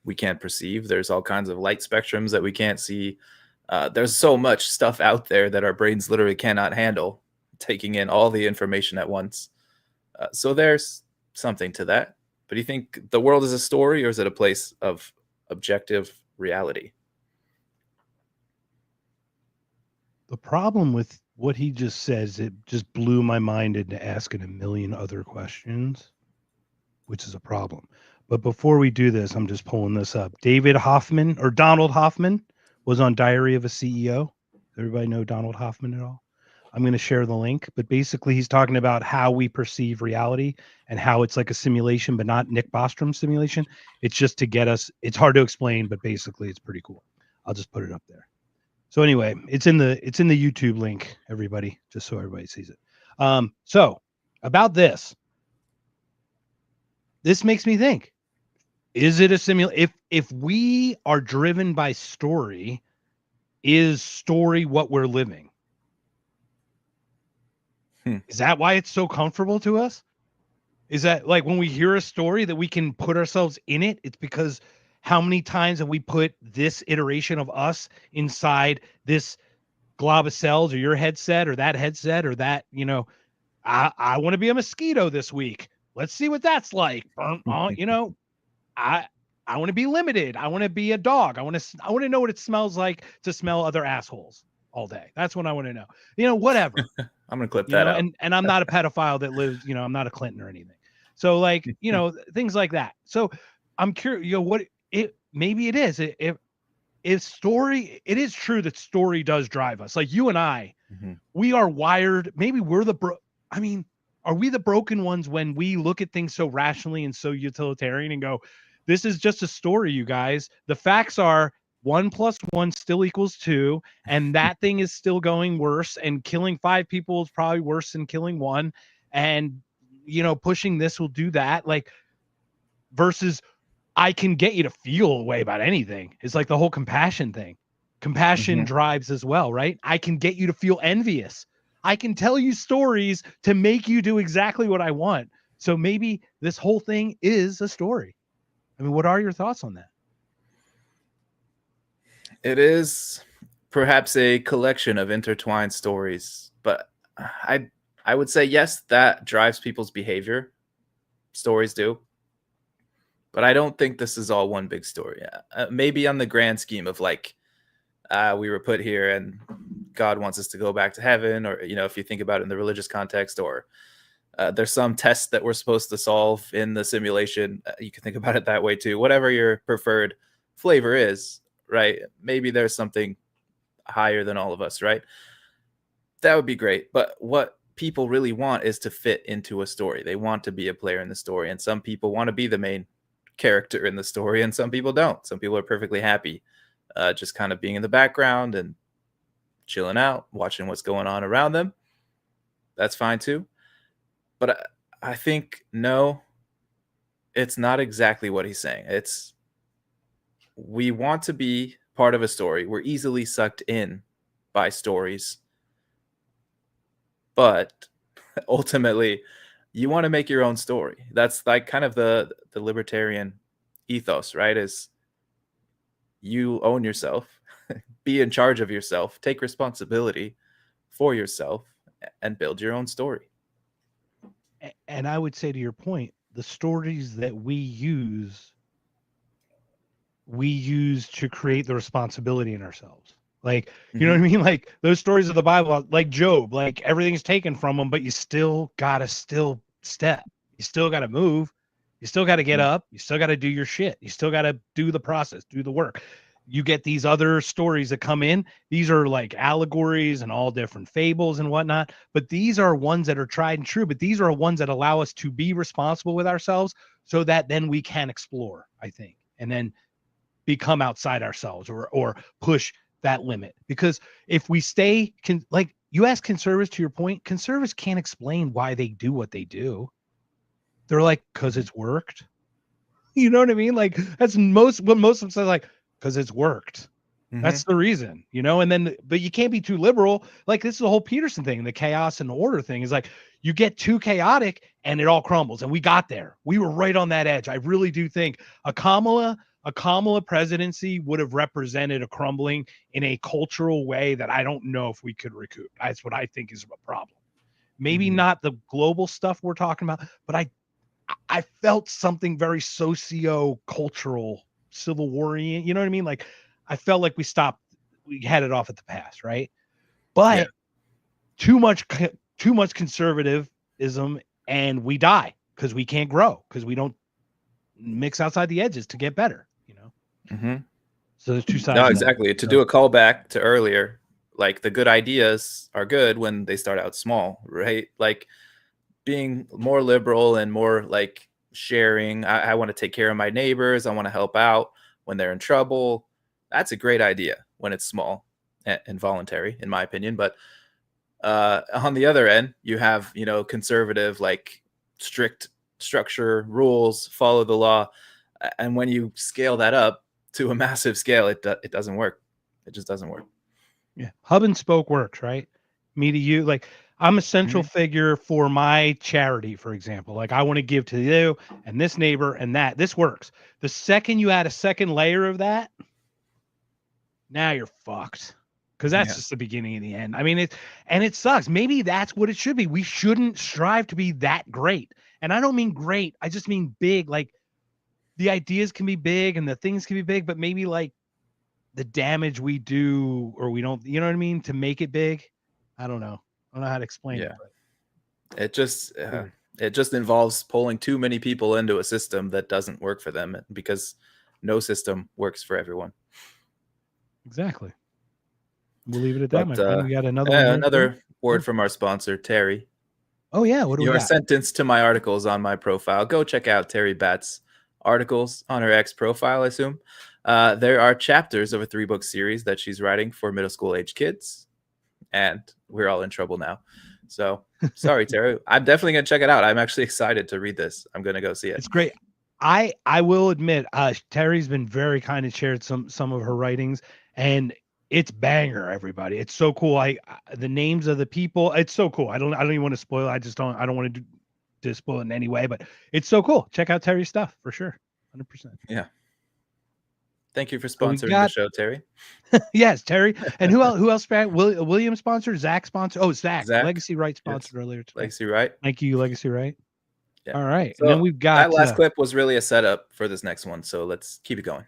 we can't perceive. There's all kinds of light spectrums that we can't see. There's so much stuff out there that our brains literally cannot handle, taking in all the information at once. So there's something to that. But do you think the world is a story or is it a place of objective reality? The problem with what he just says, it just blew my mind into asking a million other questions, which is a problem. But before we do this, I'm just pulling this up. David Hoffman or Donald Hoffman was on Diary of a CEO. Everybody know Donald Hoffman at all? I'm going to share the link, but basically he's talking about how we perceive reality and how it's like a simulation, but not Nick Bostrom's simulation. It's just to get us, it's hard to explain, but basically it's pretty cool. I'll just put it up there. So anyway, it's in the YouTube link, everybody, just so everybody sees it. So about this makes me think, is it a simulation? If we are driven by story, is story what we're living? Is that why it's so comfortable to us? Is that like when we hear a story that we can put ourselves in it? It's because how many times have we put this iteration of us inside this glob of cells or your headset or that, you know, I want to be a mosquito this week. Let's see what that's like. You know, I want to be limited. I want to be a dog. I want to know what it smells like to smell other assholes all day. That's what I want to know. You know, whatever. I'm gonna clip that out. And I'm not a pedophile that lives, you know, I'm not a Clinton or anything. So like, you know, things like that. So I'm curious, you know, what it maybe it is. If story, it is true that story does drive us. Like you and I, we are wired. Maybe we're are we the broken ones when we look at things so rationally and so utilitarian and go, this is just a story, you guys. The facts are 1 + 1 still equals 2, and that thing is still going worse, and killing 5 people is probably worse than killing 1, and you know, pushing this will do that. Like versus I can get you to feel a way about anything. It's like the whole compassion thing. Compassion drives as well, right? I can get you to feel envious. I can tell you stories to make you do exactly what I want. So maybe this whole thing is a story. I mean, what are your thoughts on that? It is perhaps a collection of intertwined stories, but I would say yes, that drives people's behavior. Stories do. But I don't think this is all one big story. Maybe on the grand scheme of like, we were put here and God wants us to go back to heaven, or, you know, if you think about it in the religious context, or there's some test that we're supposed to solve in the simulation. You can think about it that way too. Whatever your preferred flavor is, right? Maybe there's something higher than all of us, right? That would be great. But what people really want is to fit into a story. They want to be a player in the story. And some people want to be the main character in the story, and some people don't. Some people are perfectly happy just kind of being in the background and chilling out, watching what's going on around them. That's fine too. But I think, no, it's not exactly what he's saying. It's, we want to be part of a story. We're easily sucked in by stories. But ultimately, you want to make your own story. That's like kind of the libertarian ethos, right? Is you own yourself, be in charge of yourself, take responsibility for yourself, and build your own story. And I would say, to your point, the stories that we use to create the responsibility in ourselves. Like, you know what I mean? Like those stories of the Bible, like Job, like everything's taken from him, but you still gotta step. You still gotta move. You still gotta get up. You still gotta do your shit. You still gotta do the process, do the work. You get these other stories that come in. These are like allegories and all different fables and whatnot. But these are ones that are tried and true. But these are ones that allow us to be responsible with ourselves, so that then we can explore, I think, and then become outside ourselves or push that limit. Because if we stay, like you ask conservatives, to your point, conservatives can't explain why they do what they do. They're like, because it's worked. You know what I mean? Like that's what most of them say, like, because it's worked. That's the reason, you know. And then, but you can't be too liberal. Like this is the whole Peterson thing, the chaos and order thing, is like you get too chaotic and it all crumbles. And we got there. We were right on that edge. I really do think a Kamala presidency would have represented a crumbling in a cultural way that I don't know if we could recoup. That's what I think is a problem. Maybe not the global stuff we're talking about, but I felt something very socio-cultural, Civil War-y, you know what I mean? Like I felt like we had it off at the pass, right? but Yeah. too much conservatism, and we die because we can't grow because we don't mix outside the edges to get better. Mm-hmm. So there's two sides. No, of that. exactly. To do a callback to earlier, like the good ideas are good when they start out small, right? Like being more liberal and more like sharing. I want to take care of my neighbors. I want to help out when they're in trouble. That's a great idea when it's small and voluntary, in my opinion. But on the other end, you have, conservative, like strict structure, rules, follow the law. And when you scale that up to a massive scale, it doesn't work. It just doesn't work. Yeah. Hub and spoke works, right? Me to you. Like I'm a central figure for my charity, for example. Like I want to give to you and this neighbor and that. This works. The second you add a second layer of that, now you're fucked. Because that's just the beginning and the end. I mean, it sucks. Maybe that's what it should be. We shouldn't strive to be that great. And I don't mean great. I just mean big. Like the ideas can be big and the things can be big, but maybe like the damage we do or we don't, you know what I mean? To make it big. I don't know. I don't know how to explain it. But. It just involves pulling too many people into a system that doesn't work for them because no system works for everyone. Exactly. We'll leave it at that. My friend. We got another another word from our sponsor, Terry. Oh yeah, what do we got? Your sentence to my articles on my profile. Go check out Terry Batt's articles on her X profile, I assume. There are chapters of a 3-book series that she's writing for middle school age kids, and we're all in trouble now. So sorry, Terry. I'm definitely gonna check it out. I'm actually excited to read this. I'm gonna go see it. It's great. I will admit, Terry's been very kind and shared some of her writings, and it's banger, everybody. It's so cool. The names of the people, it's so cool. I don't even want to spoil it. I don't want to spoil it in any way, but it's so cool. Check out Terry's stuff for sure. 100%. Yeah. Thank you for sponsoring the show, Terry. Yes, Terry. And who else? William sponsored, Zach sponsored. Oh, Zach. Legacy Right sponsored earlier today. Legacy Right. Thank you, Legacy Right. Yeah. All right. So and then we've got that last clip was really a setup for this next one. So let's keep it going.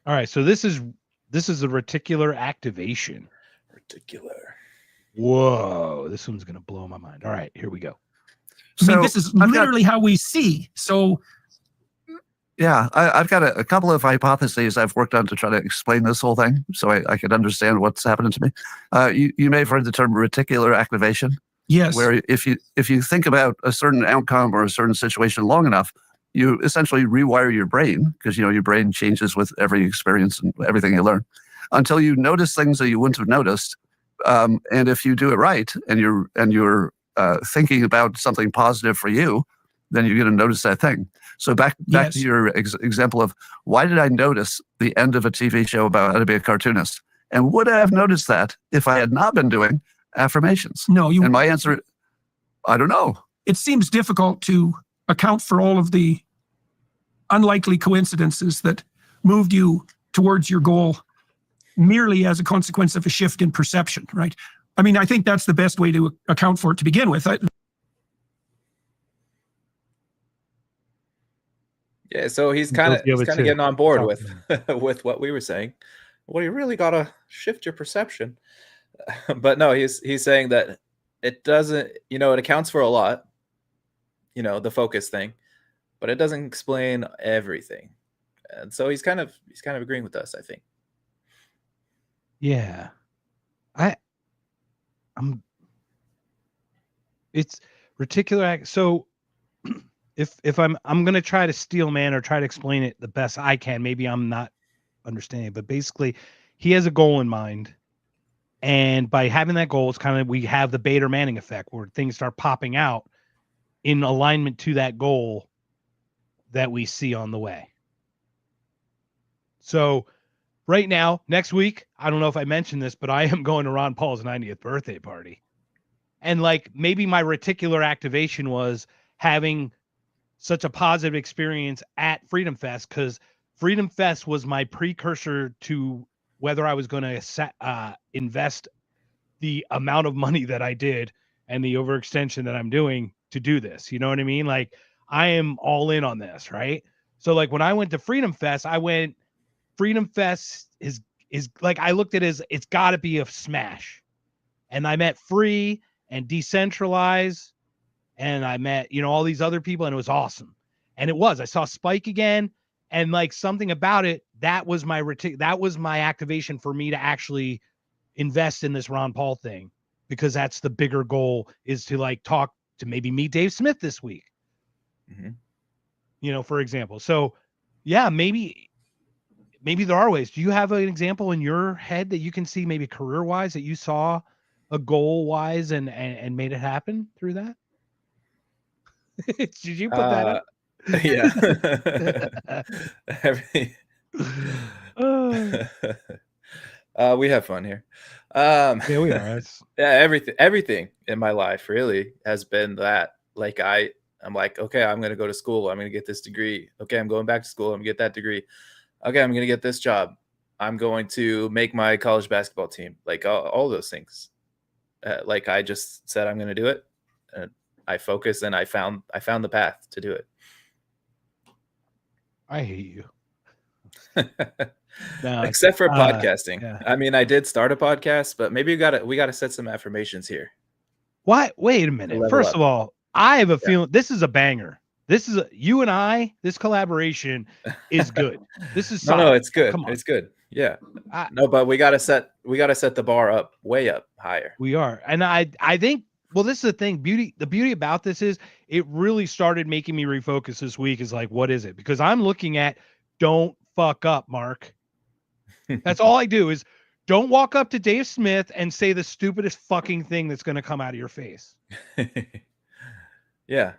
All right. So this is a reticular activation. Reticular. Whoa. This one's going to blow my mind. All right. Here we go. I mean, this is literally how we see. So, yeah, I've got a couple of hypotheses I've worked on to try to explain this whole thing so I can understand what's happening to me. You may have heard the term reticular activation. Yes. Where if you think about a certain outcome or a certain situation long enough, you essentially rewire your brain because your brain changes with every experience and everything you learn until you notice things that you wouldn't have noticed. And if you do it right and you're thinking about something positive for you, then you're going to notice that thing. So back to your example of why did I notice the end of a TV show about how to be a cartoonist? And would I have noticed that if I had not been doing affirmations? No, and my answer, I don't know. It seems difficult to account for all of the unlikely coincidences that moved you towards your goal merely as a consequence of a shift in perception, right? I mean, I think that's the best way to account for it to begin with. Yeah, so he's kind of getting on board with what we were saying. Well, you really got to shift your perception. But no, he's saying that it doesn't, it accounts for a lot, the focus thing, but it doesn't explain everything. And so he's kind of agreeing with us, I think. Yeah. It's reticular. So if I'm going to try to steel man or try to explain it the best I can, maybe I'm not understanding, but basically he has a goal in mind. And by having that goal, it's kind of, we have the Bader Manning effect where things start popping out in alignment to that goal that we see on the way. So right now, next week, I don't know if I mentioned this, but I am going to Ron Paul's 90th birthday party. And like maybe my reticular activation was having such a positive experience at Freedom Fest, because Freedom Fest was my precursor to whether I was going to invest the amount of money that I did and the overextension that I'm doing to do this. You know what I mean? Like I am all in on this, right? So like when I went to Freedom Fest, Freedom Fest is like, I looked at it as it's got to be a smash. And I met Free and Decentralize, and I met, all these other people, and it was awesome. And I saw Spike again, and like something about it, that was my activation for me to actually invest in this Ron Paul thing, because that's the bigger goal, is to like talk to maybe meet Dave Smith this week. For example. So yeah, maybe there are ways. Do you have an example in your head that you can see, maybe career wise, that you saw a goal wise and made it happen through that? Did you put that up? Yeah. We have fun here. Yeah, we are. Yeah, everything in my life really has been that. Like I'm like, okay, I'm going to go to school. I'm going to get this degree. Okay, I'm going back to school. I'm going to get that degree. Okay, I'm going to get this job. I'm going to make my college basketball team. Like all those things. Like I just said, I'm going to do it. I focused, and I found the path to do it. I hate you. No, except for podcasting. Yeah. I mean, I did start a podcast, but maybe we got to set some affirmations here. Why? Wait a minute. First of all, I have a feeling this is a banger. This is you and I. This collaboration is good. This is solid. No, it's good. Come on. It's good. Yeah. No, but we gotta set the bar up, way up higher. We are, and I think. Well, this is the thing. The beauty about this is it really started making me refocus this week. Is like, what is it? Because I'm looking at, don't fuck up, Mark. That's all I do is don't walk up to Dave Smith and say the stupidest fucking thing that's going to come out of your face. Yeah.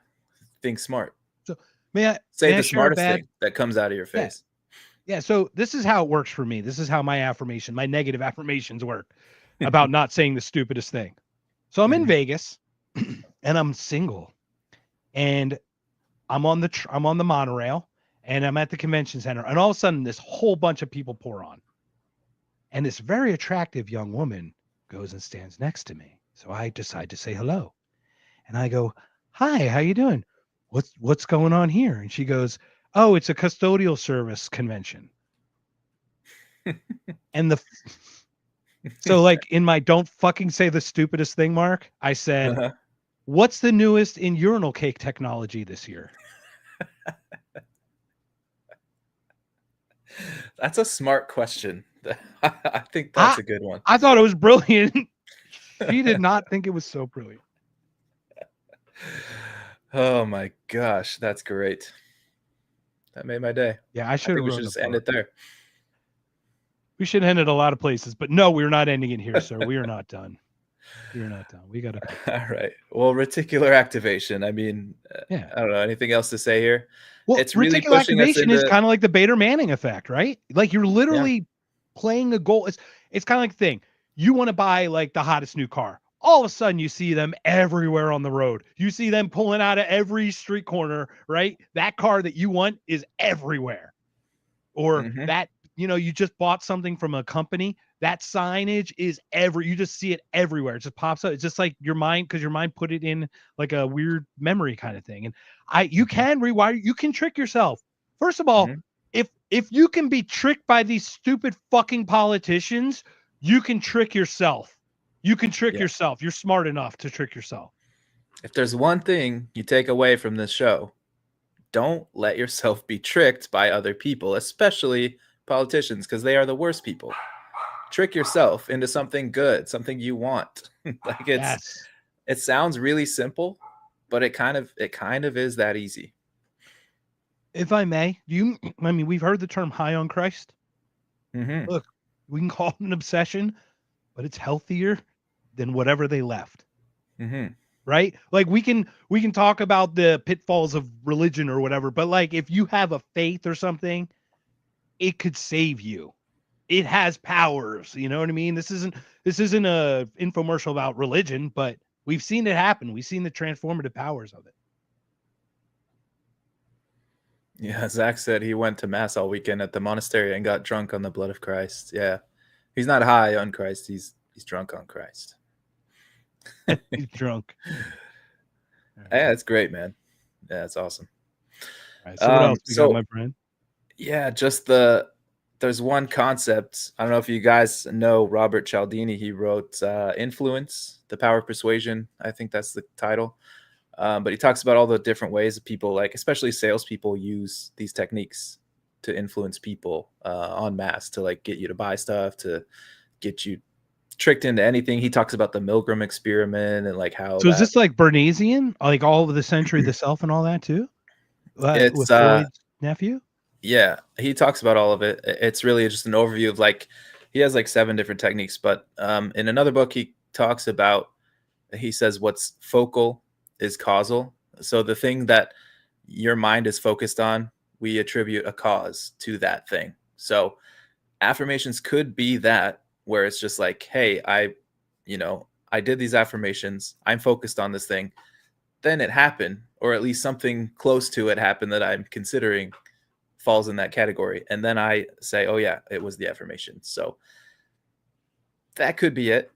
Think smart. So may I say the smartest thing that comes out of your face? Yeah. So this is how it works for me. This is how my negative affirmations work about not saying the stupidest thing. So I'm in Vegas and I'm single, and I'm on the monorail, and I'm at the convention center, and all of a sudden this whole bunch of people pour on, and this very attractive young woman goes and stands next to me. So I decide to say hello, and I go, "Hi, how you doing? What's going on here?" And she goes, "Oh, it's a custodial service convention." And so like in my don't fucking say the stupidest thing, Mark, I said, what's the newest in urinal cake technology this year? That's a smart question. I think that's a good one. I thought it was brilliant. She did not think it was so brilliant. Oh my gosh, that's great. That made my day. Yeah, I should have. We should just end it there. We should end it a lot of places, but no, we're not ending it here, sir. We are not done. We are not done. We got to. All right. Well, reticular activation. I mean, yeah. I don't know. Anything else to say here? Well, it's really reticular activation is kind of like the Bader Manning effect, right? Like you're literally playing a goal. It's kind of like the thing. You want to buy like the hottest new car. All of a sudden, you see them everywhere on the road. You see them pulling out of every street corner, right? That car that you want is everywhere. Or that. You just bought something from a company, that signage is you just see it everywhere. It just pops up. It's just like your mind, because your mind put it in like a weird memory kind of thing. And you can rewire, you can trick yourself. First of all, if you can be tricked by these stupid fucking politicians, you can trick yourself. You can trick yourself. You're smart enough to trick yourself. If there's one thing you take away from this show, don't let yourself be tricked by other people, especially politicians, because they are the worst people. Trick yourself into something good, something you want. Like it sounds really simple, but it kind of is that easy. If I may, we've heard the term high on Christ. Look, we can call it an obsession, but it's healthier than whatever they left. Right? Like we can talk about the pitfalls of religion or whatever, but like if you have a faith or something, it could save you. It has powers. You know what I mean? This isn't a infomercial about religion, but we've seen it happen. We've seen the transformative powers of it. Yeah, Zach said he went to mass all weekend at the monastery and got drunk on the blood of Christ. Yeah, he's not high on Christ. He's drunk on Christ. He's drunk. Yeah, that's great, man. Yeah, that's awesome. All right, so what else we got, my friend? Yeah, just the there's one concept. I don't know if you guys know Robert Cialdini. He wrote Influence, The Power of Persuasion. I think that's the title. But he talks about all the different ways that people, like especially salespeople, use these techniques to influence people en masse, to like get you to buy stuff, to get you tricked into anything. He talks about the Milgram experiment and like how So is this like Bernaysian, like all of the century of the self and all that too? it's With Freud's nephew? yeah, he talks about all of it. It's really just an overview of like he has like 7 different techniques, but in another book he talks about, he says what's focal is causal. So the thing that your mind is focused on, we attribute a cause to that thing. So affirmations could be that, where it's just like, hey, I did these affirmations, I'm focused on this thing, then it happened, or at least something close to it happened that I'm considering falls in that category. And then I say, oh yeah, it was the affirmation. So that could be it.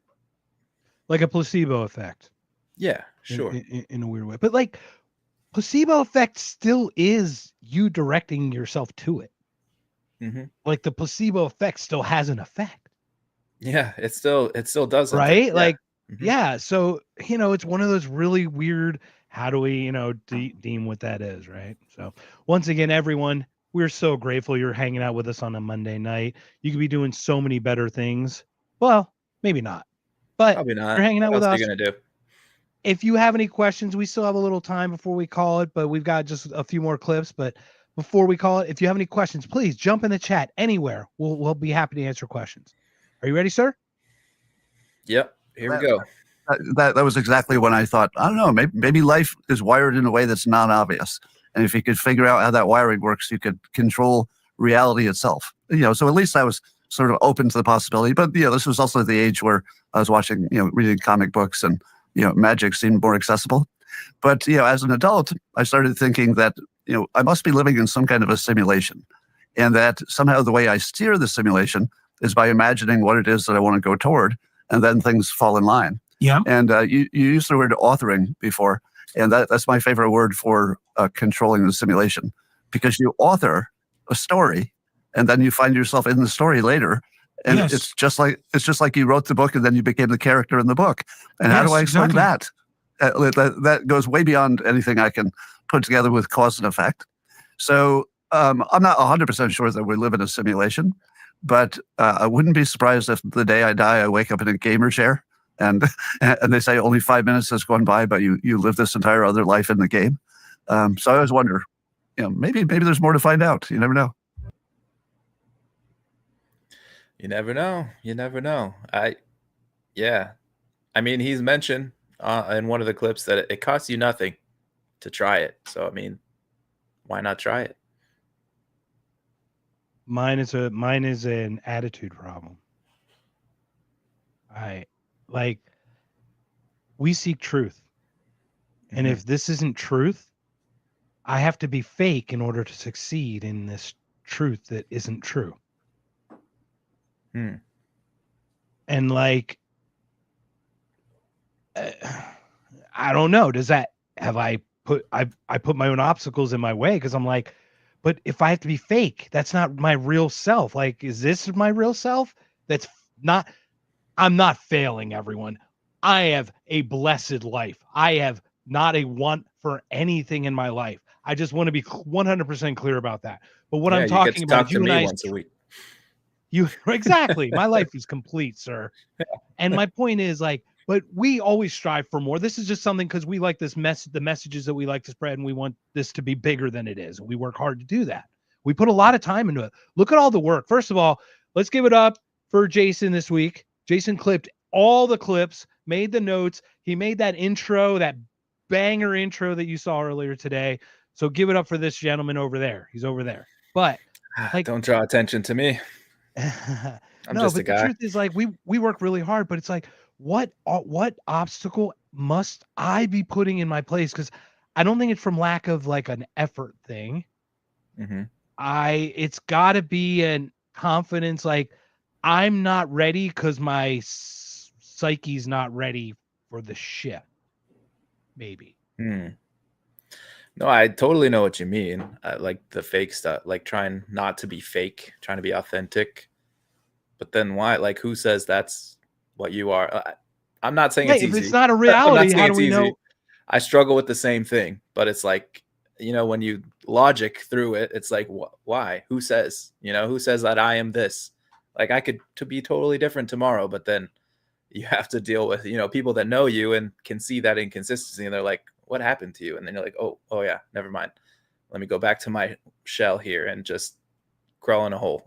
Like a placebo effect. Yeah, sure. In a weird way. But like placebo effect still is you directing yourself to it. Mm-hmm. Like the placebo effect still has an effect. Yeah, it still does. Right? Yeah. Like, Mm-hmm. yeah. So, it's one of those really weird, how do we, deem what that is, right? So once again, everyone, we're so grateful you're hanging out with us on a Monday night. You could be doing so many better things. Well, maybe not, but Probably not. you're hanging out with What else us. are you gonna do? If you have any questions, we still have a little time before we call it, but we've got just a few more clips. But before we call it, if you have any questions, please jump in the chat anywhere. We'll be happy to answer questions. Are you ready, sir? Yep. Here we go. That was exactly when I thought, I don't know, maybe life is wired in a way that's not obvious. And if you could figure out how that wiring works, you could control reality itself. So at least I was sort of open to the possibility. But this was also the age where I was watching, reading comic books, and magic seemed more accessible. But as an adult, I started thinking that I must be living in some kind of a simulation, and that somehow the way I steer the simulation is by imagining what it is that I want to go toward, and then things fall in line. Yeah. And you used the word authoring before, and that's my favorite word for controlling the simulation, because you author a story, and then you find yourself in the story later, and Yes. it's just like you wrote the book, and then you became the character in the book. And how do Yes, I explain exactly. that? That goes way beyond anything I can put together with cause and effect. So I'm not 100% sure that we live in a simulation, but I wouldn't be surprised if the day I die, I wake up in a gamer chair, and they say only 5 minutes has gone by, but you live this entire other life in the game. So I always wonder, maybe there's more to find out. You never know. You never know. You never know. I mean, he's mentioned in one of the clips that it costs you nothing to try it. So, I mean, why not try it? Mine is an attitude problem. We seek truth. And if this isn't truth, I have to be fake in order to succeed in this truth that isn't true. And I don't know. Does that I put my own obstacles in my way? Because I'm like, but if I have to be fake, that's not my real self. Like, is this my real self? That's not. I'm not failing, everyone. I have a blessed life. I have not a want for anything in my life. I just want to be 100% clear about that. But what I'm talking about is you and I once a week. Exactly. My life is complete, sir. And my point is, but we always strive for more. This is just something because we like this the messages that we like to spread, and we want this to be bigger than it is. And we work hard to do that. We put a lot of time into it. Look at all the work. First of all, let's give it up for Jason this week. Jason clipped all the clips, made the notes. He made that intro, that banger intro that you saw earlier today. So give it up for this gentleman over there. He's over there. But don't draw attention to me. I'm just a guy. The truth is, we work really hard, but it's like, what obstacle must I be putting in my place? Because I don't think it's from lack of an effort thing. It's got to be an confidence. I'm not ready because my psyche's not ready for the shit. Maybe. No, I totally know what you mean. I like the fake stuff, like trying not to be fake, trying to be authentic. But then why? Like, who says that's what you are? I'm not saying Yeah, it's if easy. it's not a I'm not reality, saying how do it's we easy. know? I struggle with the same thing, but it's like, when you logic through it, it's like, why? Who says? Who says that I am this? Like, I could to be totally different tomorrow, but then you have to deal with people that know you and can see that inconsistency, and they're like, what happened to you? And then you're like, oh yeah, never mind, let me go back to my shell here and just crawl in a hole.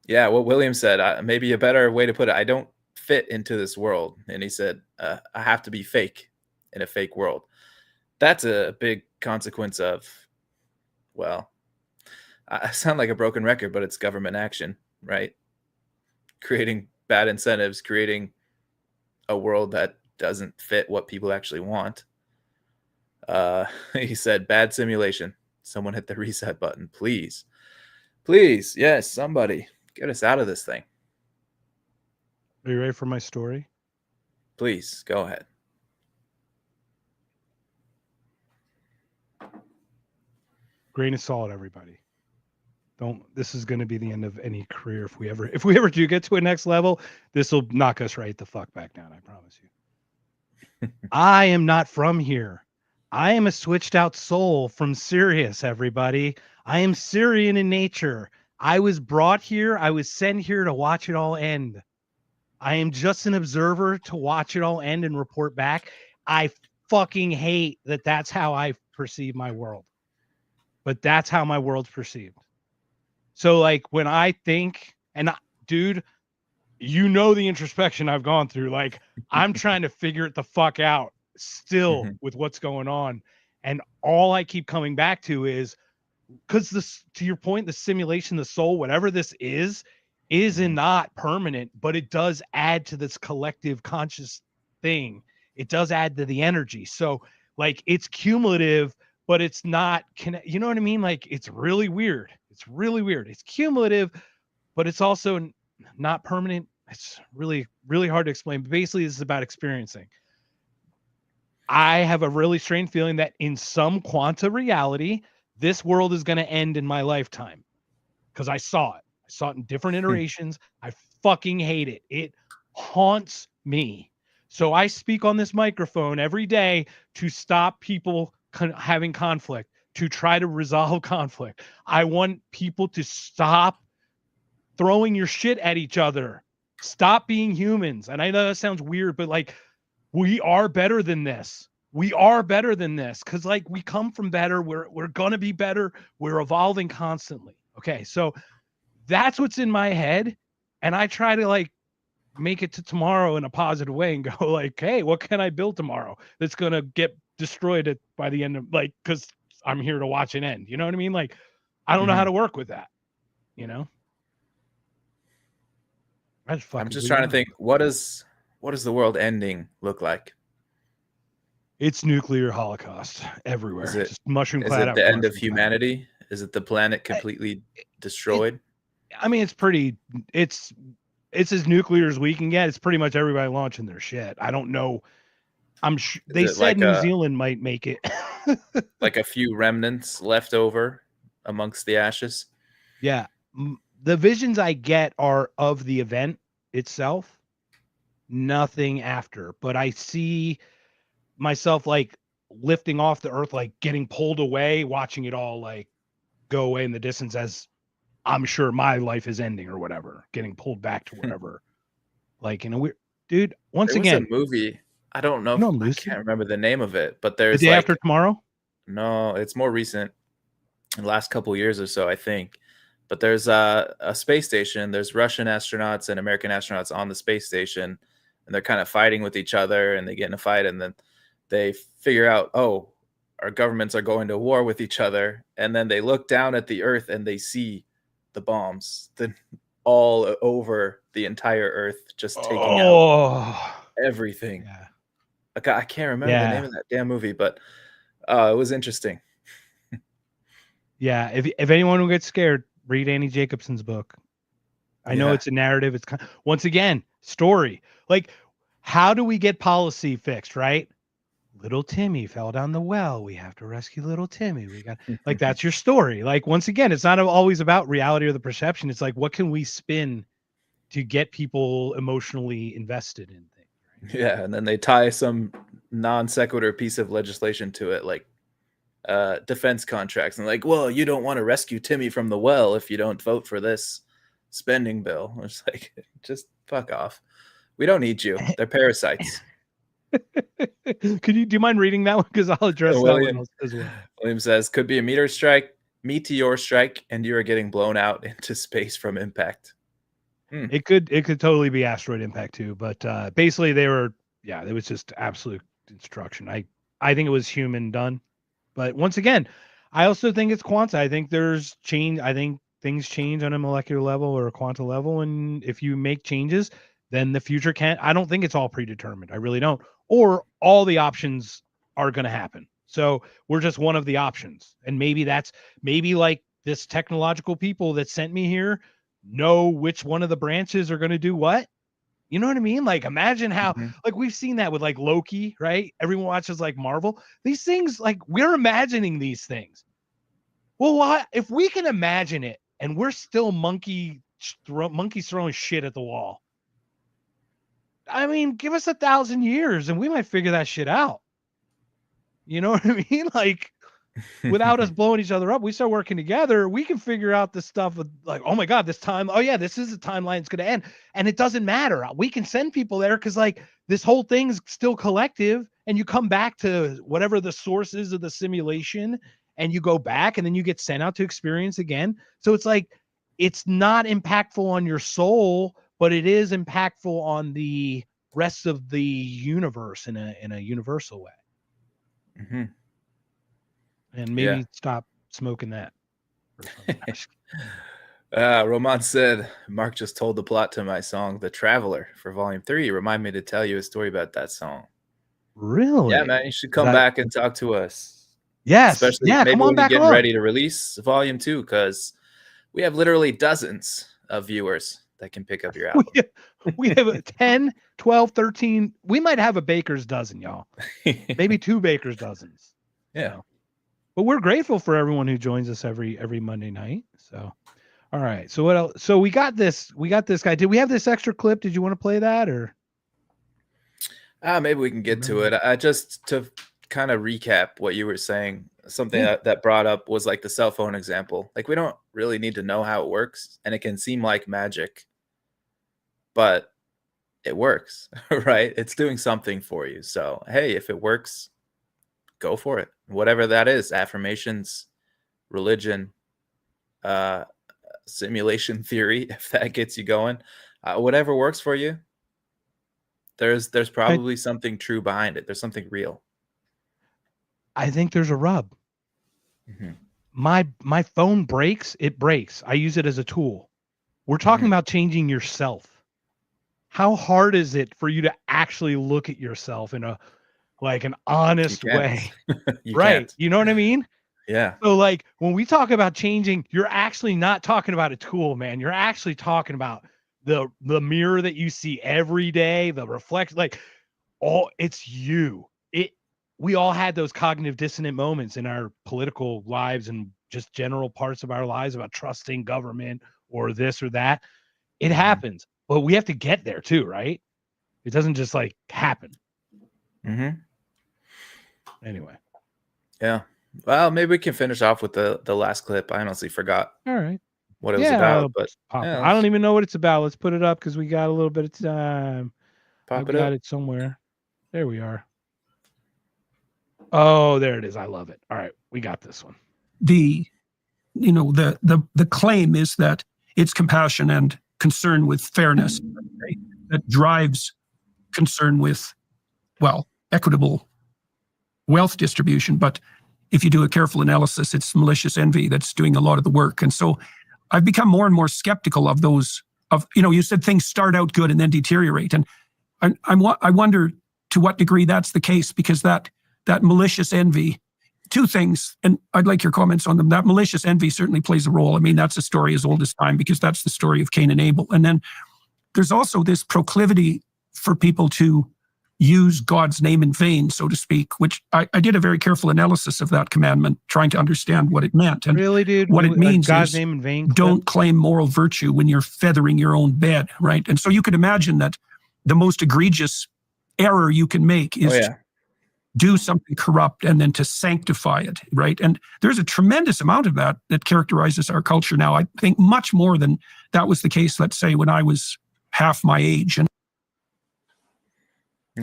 Yeah, what William said, maybe a better way to put it, I don't fit into this world. And he said, I have to be fake in a fake world. That's a big consequence of, well, I sound like a broken record, but it's government action, right? Creating bad incentives, creating a world that doesn't fit what people actually want. He said, bad simulation. Someone hit the reset button, please. Please, yes, somebody. Get us out of this thing. Are you ready for my story? Please, go ahead. Grain of salt, everybody. This is going to be the end of any career. If we ever do get to a next level, this will knock us right the fuck back down. I promise you. I am not from here. I am a switched out soul from Sirius, everybody. I am Syrian in nature. I was brought here. I was sent here to watch it all end. I am just an observer to watch it all end and report back. I fucking hate that that's how I perceive my world. But that's how my world's perceived. So like when I think, and dude, the introspection I've gone through, like I'm trying to figure it the fuck out still with what's going on. And all I keep coming back to is, because this, to your point, the simulation, the soul, whatever this is not permanent, but it does add to this collective conscious thing. It does add to the energy. So like it's cumulative, but it's not, you know what I mean? Like it's really weird. It's really weird. It's cumulative, but it's also not permanent. It's really, really hard to explain. But basically, this is about experiencing. I have a really strange feeling that in some quanta reality, this world is going to end in my lifetime because I saw it. I saw it in different iterations. I fucking hate it. It haunts me. So I speak on this microphone every day to stop people having conflict, to try to resolve conflict. I want people to stop throwing your shit at each other. Stop being humans. And I know that sounds weird, but like we are better than this. We are better than this because like we come from better. We're going to be better. We're evolving constantly. Okay. So that's what's in my head. And I try to like make it to tomorrow in a positive way and go like, hey, what can I build tomorrow that's going to get destroyed by the end of like, because I'm here to watch it end. You know what I mean? Like, I don't know how to work with that, I'm just trying to think, what does the world ending look like? It's nuclear holocaust everywhere. Is it just mushroom is cloud? it the end of humanity? Is it the planet completely destroyed? I mean, it's as nuclear as we can get. It's pretty much everybody launching their shit. I don't know. I'm sure they said like New Zealand might make it. Like a few remnants left over amongst the ashes. Yeah. The visions I get are of the event itself, nothing after, but I see myself like lifting off the earth, like getting pulled away, watching it all like go away in the distance as I'm sure my life is ending or whatever, getting pulled back to wherever. Like in a weird, dude, once there again, was a movie. I don't know. I can't remember the name of it, but there's The Day After Tomorrow. No, it's more recent, in the last couple of years or so, I think. But there's a space station. There's Russian astronauts and American astronauts on the space station, and they're kind of fighting with each other, and they get in a fight, and then they figure out, oh, our governments are going to war with each other, and then they look down at the Earth and they see the bombs all over the entire Earth, just taking out everything. Yeah. I can't remember the name of that damn movie, but it was interesting. Yeah, if anyone will get scared, read Annie Jacobson's book. I know it's a narrative. It's kind of, once again, story. Like, how do we get policy fixed, right? little Timmy fell down the well. We have to rescue little Timmy. We got like, that's your story. Like, once again, it's not always about reality or the perception. It's like, what can we spin to get people emotionally invested in things? Right? Yeah, and then they tie some non sequitur piece of legislation to it, like defense contracts, and like, well, you don't want to rescue Timmy from the well if you don't vote for this spending bill. It's like, just fuck off. We don't need you. They're parasites. Do you mind reading that one? Because I'll address that one as well. William says, could be a meteor strike, and you are getting blown out into space from impact. It could totally be asteroid impact too, but basically it was just absolute destruction. I think it was human done, but once again, I also think it's quanta. I think there's change. I think things change on a molecular level or a quantum level, and if you make changes, then the future can't. I don't think it's all predetermined. I really don't. Or all the options are going to happen. So we're just one of the options, and maybe like this technological people that sent me here know which one of the branches are going to do what. You know what I mean? Like, imagine how, like, we've seen that with like Loki, right? Everyone watches like Marvel. These things, like, we're imagining these things. Well, if we can imagine it and we're still monkeys throwing shit at the wall, I mean, give us 1,000 years and we might figure that shit out. You know what I mean? Like, without us blowing each other up, we start working together, we can figure out this stuff with, like, oh my God, this time, oh yeah, this is the timeline it's going to end. And it doesn't matter. We can send people there because, like, this whole thing's still collective, and you come back to whatever the source is of the simulation, and you go back, and then you get sent out to experience again. So it's like, it's not impactful on your soul, but it is impactful on the rest of the universe in a universal way. Mm-hmm. And maybe stop smoking that. Roman said, Mark just told the plot to my song, The Traveler, for Volume 3. Remind me to tell you a story about that song. Really? Yeah, man, you should come back and talk to us. Yes. Especially maybe when we get ready to release Volume 2, because we have literally dozens of viewers that can pick up your album. We have 10, 12, 13. We might have a baker's dozen, y'all. Maybe 2 baker's dozens. Yeah. You know? But we're grateful for everyone who joins us every Monday night. So, all right. So what else? So we got this guy. Did we have this extra clip? Did you want to play that, or? Maybe we can get to it. Just to kind of recap what you were saying, something that brought up was like the cell phone example. Like, we don't really need to know how it works, and it can seem like magic, but it works, right? It's doing something for you. So, hey, if it works, go for it. Whatever that is, affirmations, religion, simulation theory, if that gets you going, whatever works for you, there's probably something true behind it. There's something real. I think there's a rub. Mm-hmm. My phone breaks, it breaks. I use it as a tool. We're talking about changing yourself. How hard is it for you to actually look at yourself in an honest way? Right. Can't. You know what I mean? Yeah. So, like, when we talk about changing, you're actually not talking about a tool, man. You're actually talking about the mirror that you see every day, the reflection, like, it's you. We all had those cognitive dissonant moments in our political lives and just general parts of our lives about trusting government or this or that. It happens, but we have to get there too, right? It doesn't just like happen. Mm-hmm. Anyway. Yeah. Well, maybe we can finish off with the last clip. I honestly forgot what it was about. But I don't even know what it's about. Let's put it up because we got a little bit of time. I got it somewhere. There we are. Oh, there it is. I love it. All right. We got this one. The claim is that it's compassion and concern with fairness that drives concern with, equitable wealth distribution. But if you do a careful analysis, it's malicious envy that's doing a lot of the work. And so I've become more and more skeptical of those, you said things start out good and then deteriorate. And I wonder to what degree that's the case, because that malicious envy, 2 things, and I'd like your comments on them. That malicious envy certainly plays a role. I mean, that's a story as old as time, because that's the story of Cain and Abel. And then there's also this proclivity for people to use God's name in vain, so to speak, which I did a very careful analysis of that commandment, trying to understand what it meant. And Really, dude? what it means God's is name in vain. don't claim moral virtue when you're feathering your own bed, right? And so you could imagine that the most egregious error you can make is to do something corrupt and then to sanctify it, right? And there's a tremendous amount of that that characterizes our culture now. I think much more than that was the case, let's say, when I was half my age. And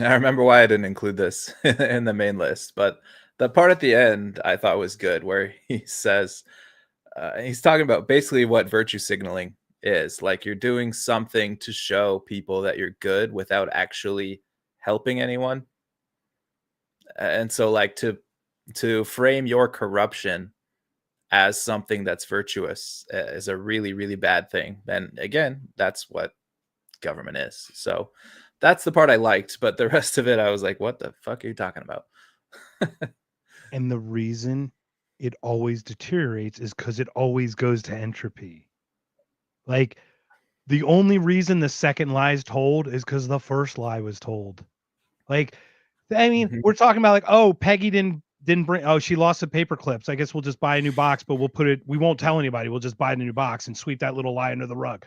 I remember why I didn't include this in the main list, but the part at the end I thought was good, where he says, he's talking about basically what virtue signaling is. Like, you're doing something to show people that you're good without actually helping anyone. And so, like, to frame your corruption as something that's virtuous is a really, really bad thing. And again, that's what government is. So that's the part I liked, but the rest of it, I was like, what the fuck are you talking about? And the reason it always deteriorates is because it always goes to entropy. Like, the only reason the second lie is told is because the first lie was told. Like, I mean, we're talking about like, oh, Peggy didn't bring, oh, she lost the paper clips. I guess we'll just buy a new box, but we won't tell anybody. We'll just buy a new box and sweep that little lie under the rug.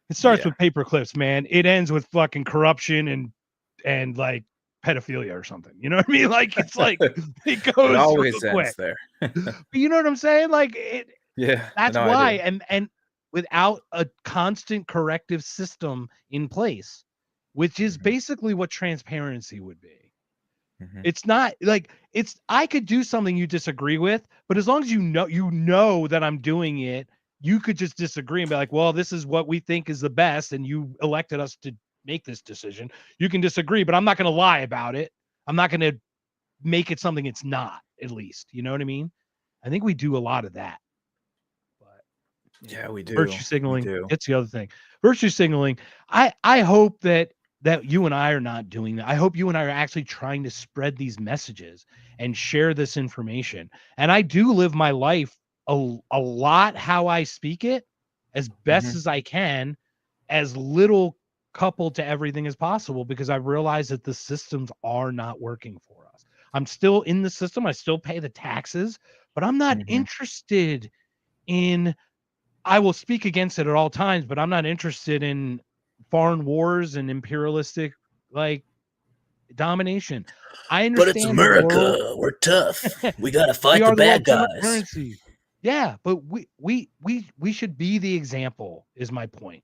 It starts with paper clips, man. It ends with fucking corruption and like pedophilia or something. You know what I mean? Like, it's like it goes it always real ends quick. there. But you know what I'm saying? Like, that's no, why. And without a constant corrective system in place, which is basically what transparency would be. It's not like I could do something you disagree with, but as long as you know that I'm doing it, you could just disagree and be like, well, this is what we think is the best, and you elected us to make this decision. You can disagree, but I'm not going to lie about it. I'm not going to make it something it's not, at least. You know what I mean? I think we do a lot of that. But yeah, we do. Virtue signaling. It's the other thing. Virtue signaling. I hope that you and I are not doing that. I hope you and I are actually trying to spread these messages and share this information. And I do live my life a lot how I speak it, as best as I can, as little coupled to everything as possible, because I realize that the systems are not working for us. I'm still in the system. I still pay the taxes, but I'm not interested in, I will speak against it at all times, but I'm not interested in foreign wars and imperialistic like domination. I understand. But it's America. We're tough. We got to fight the bad guys. Yeah, but we should be the example, is my point.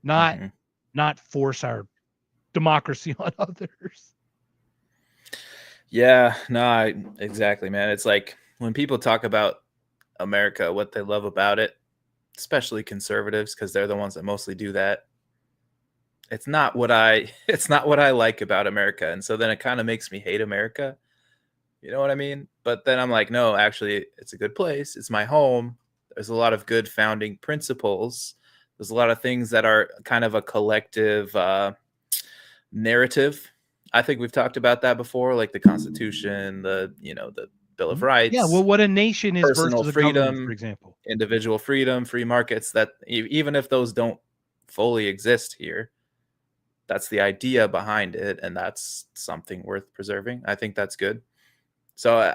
Not force our democracy on others. Yeah, no, exactly, man. It's like when people talk about America, what they love about it, especially conservatives, because they're the ones that mostly do that. It's not what I like about America. And so then it kind of makes me hate America. You know what I mean? But then I'm like, no, actually, it's a good place. It's my home. There's a lot of good founding principles. There's a lot of things that are kind of a collective narrative. I think we've talked about that before, like the Constitution, the Bill of Rights. Yeah, well, what a nation is personal versus freedom, for example. Individual freedom, free markets, that even if those don't fully exist here, that's the idea behind it, and that's something worth preserving. I think that's good. So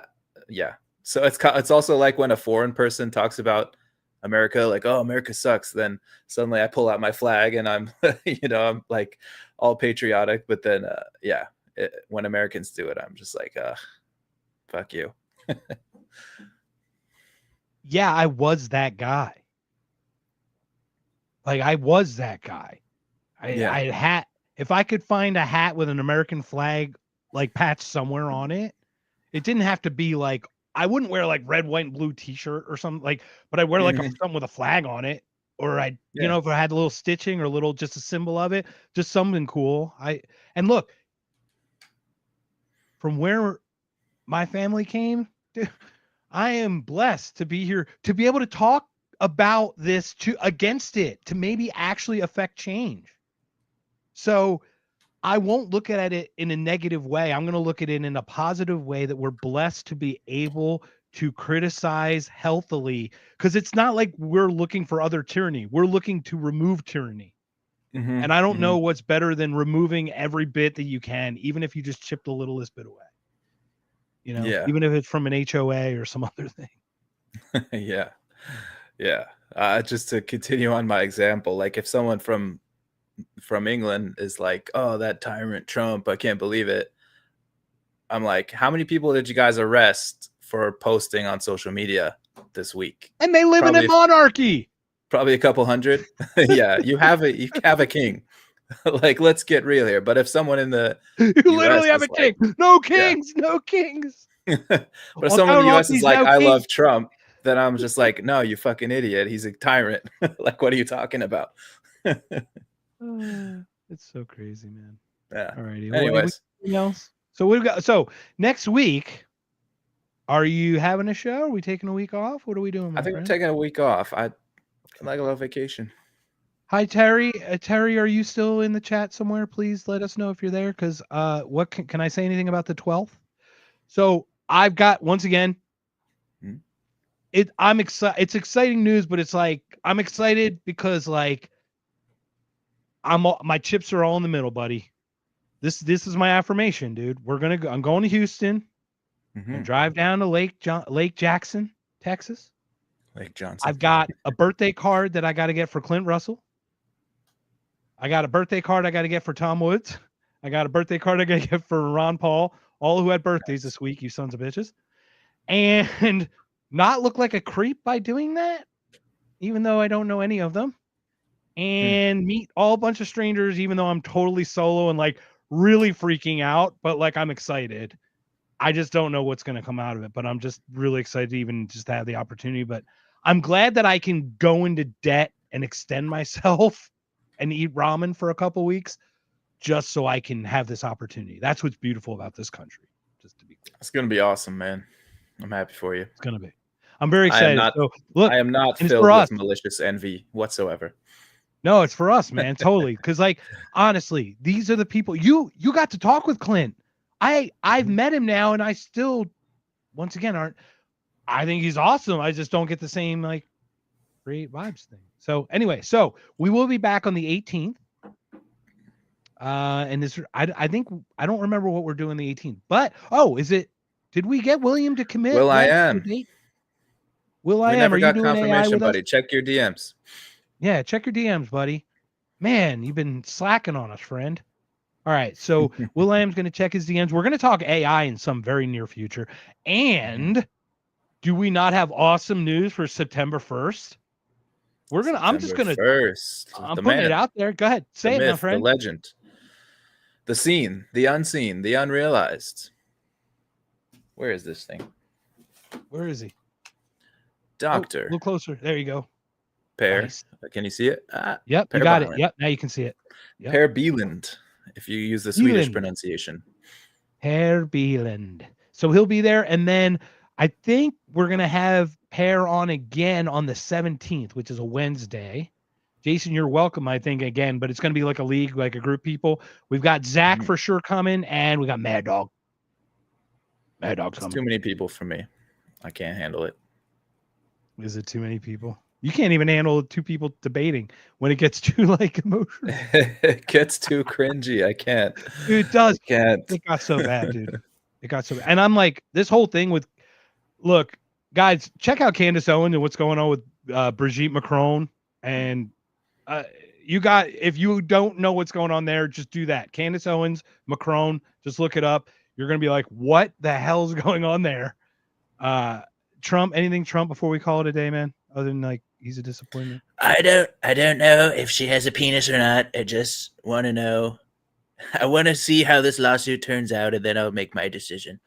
yeah, so it's also like when a foreign person talks about America, like, oh, America sucks, then suddenly I pull out my flag and I'm I'm like all patriotic, but then when Americans do it, I'm just like, fuck you. Yeah, I was that guy. Like, I was that guy. I had, if I could find a hat with an American flag like patched somewhere on it, it didn't have to be like, I wouldn't wear like red, white, and blue t-shirt or something, like, but I wear like something with a flag on it, or if I had a little stitching or just a symbol of it, just something cool. And look, from where my family came, dude, I am blessed to be here, to be able to talk about this, against it, to maybe actually affect change. So I won't look at it in a negative way. I'm going to look at it in a positive way, that we're blessed to be able to criticize healthily, because it's not like we're looking for other tyranny. We're looking to remove tyranny. And I don't know what's better than removing every bit that you can, even if you just chip the littlest bit away. You know, even if it's from an HOA or some other thing. Yeah. Just to continue on my example, like if someone from England is like, "Oh, that tyrant Trump, I can't believe it." I'm like, how many people did you guys arrest for posting on social media this week? And they live in a monarchy. Probably a couple hundred. Yeah, you have a king. Like, let's get real here. But if someone in the you literally have a king. No kings, no kings. But if someone in the US is like, I love Trump, then I'm just like, no, you fucking idiot. He's a tyrant. Like, what are you talking about? It's so crazy, man. Yeah. All righty. Anyways. Anything else? So we've got. So next week, are you having a show? Are we taking a week off? What are we doing? I think we're taking a week off. I like a little vacation. Hi, Terry. Terry, are you still in the chat somewhere? Please let us know if you're there. Because what can I say anything about the 12th? So I've got, once again, I'm excited. It's exciting news, but it's like I'm excited because like my chips are all in the middle, buddy. This is my affirmation, dude. I'm going to Houston and drive down to Lake Jackson, Texas. Lake Johnson. I've got a birthday card that I got to get for Clint Russell. I got a birthday card I got to get for Tom Woods. I got a birthday card I got to get for Ron Paul, all who had birthdays this week, you sons of bitches. And not look like a creep by doing that, even though I don't know any of them. And meet all a bunch of strangers, even though I'm totally solo and like really freaking out, but like I'm excited. I just don't know what's going to come out of it, but I'm just really excited to even just have the opportunity. But I'm glad that I can go into debt and extend myself and eat ramen for a couple weeks just so I can have this opportunity. That's what's beautiful about this country. Just to be clear. It's going to be awesome, man. I'm happy for you. It's going to be. I'm very excited. I am not filled with malicious envy whatsoever. No, it's for us, man. Totally. Because like, honestly, these are the people you got to talk with Clint. I've met him now and I still, once again, I think he's awesome. I just don't get the same like great vibes thing. So anyway, we will be back on the 18th. And this, I think, I don't remember what we're doing the 18th, but did we get William to commit? Will I am. Will I am. Never are got you doing confirmation, AI buddy. us? Check your DMs. Yeah, check your DMs, buddy. Man, you've been slacking on us, friend. All right, so Will.i.am's going to check his DMs. We're going to talk AI in some very near future. And do we not have awesome news for September 1st? I'm putting it out there. Go ahead. Say it, my friend. The legend. The seen, the unseen, the unrealized. Where is this thing? Where is he? Doctor. A little closer. There you go. Per. Nice. Can you see it? Yep, you got it. Yep, now you can see it. Yep. Per Bieland, if you use the Swedish pronunciation. Per Bieland. So he'll be there. And then I think we're going to have Per on again on the 17th, which is a Wednesday. Jason, you're welcome, I think, again, but it's going to be like a league, like a group of people. We've got Zach for sure coming, and we got Mad Dog. Mad Dog's coming. Too many people for me. I can't handle it. Is it too many people? You can't even handle two people debating when it gets too like emotional. It gets too cringy. I can't. Dude, it does. I can't. It got so bad, dude. It got so bad. And I'm like, this whole thing with, look, guys, check out Candace Owens and what's going on with Brigitte Macron. And if you don't know what's going on there, just do that. Candace Owens, Macron, just look it up. You're going to be like, what the hell's going on there? Trump, anything Trump before we call it a day, man? Other than like, he's a disappointment. I don't know if she has a penis or not. I just want to know. I want to see how this lawsuit turns out, and then I'll make my decision.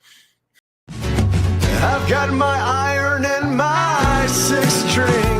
I've got my iron and my 6 string.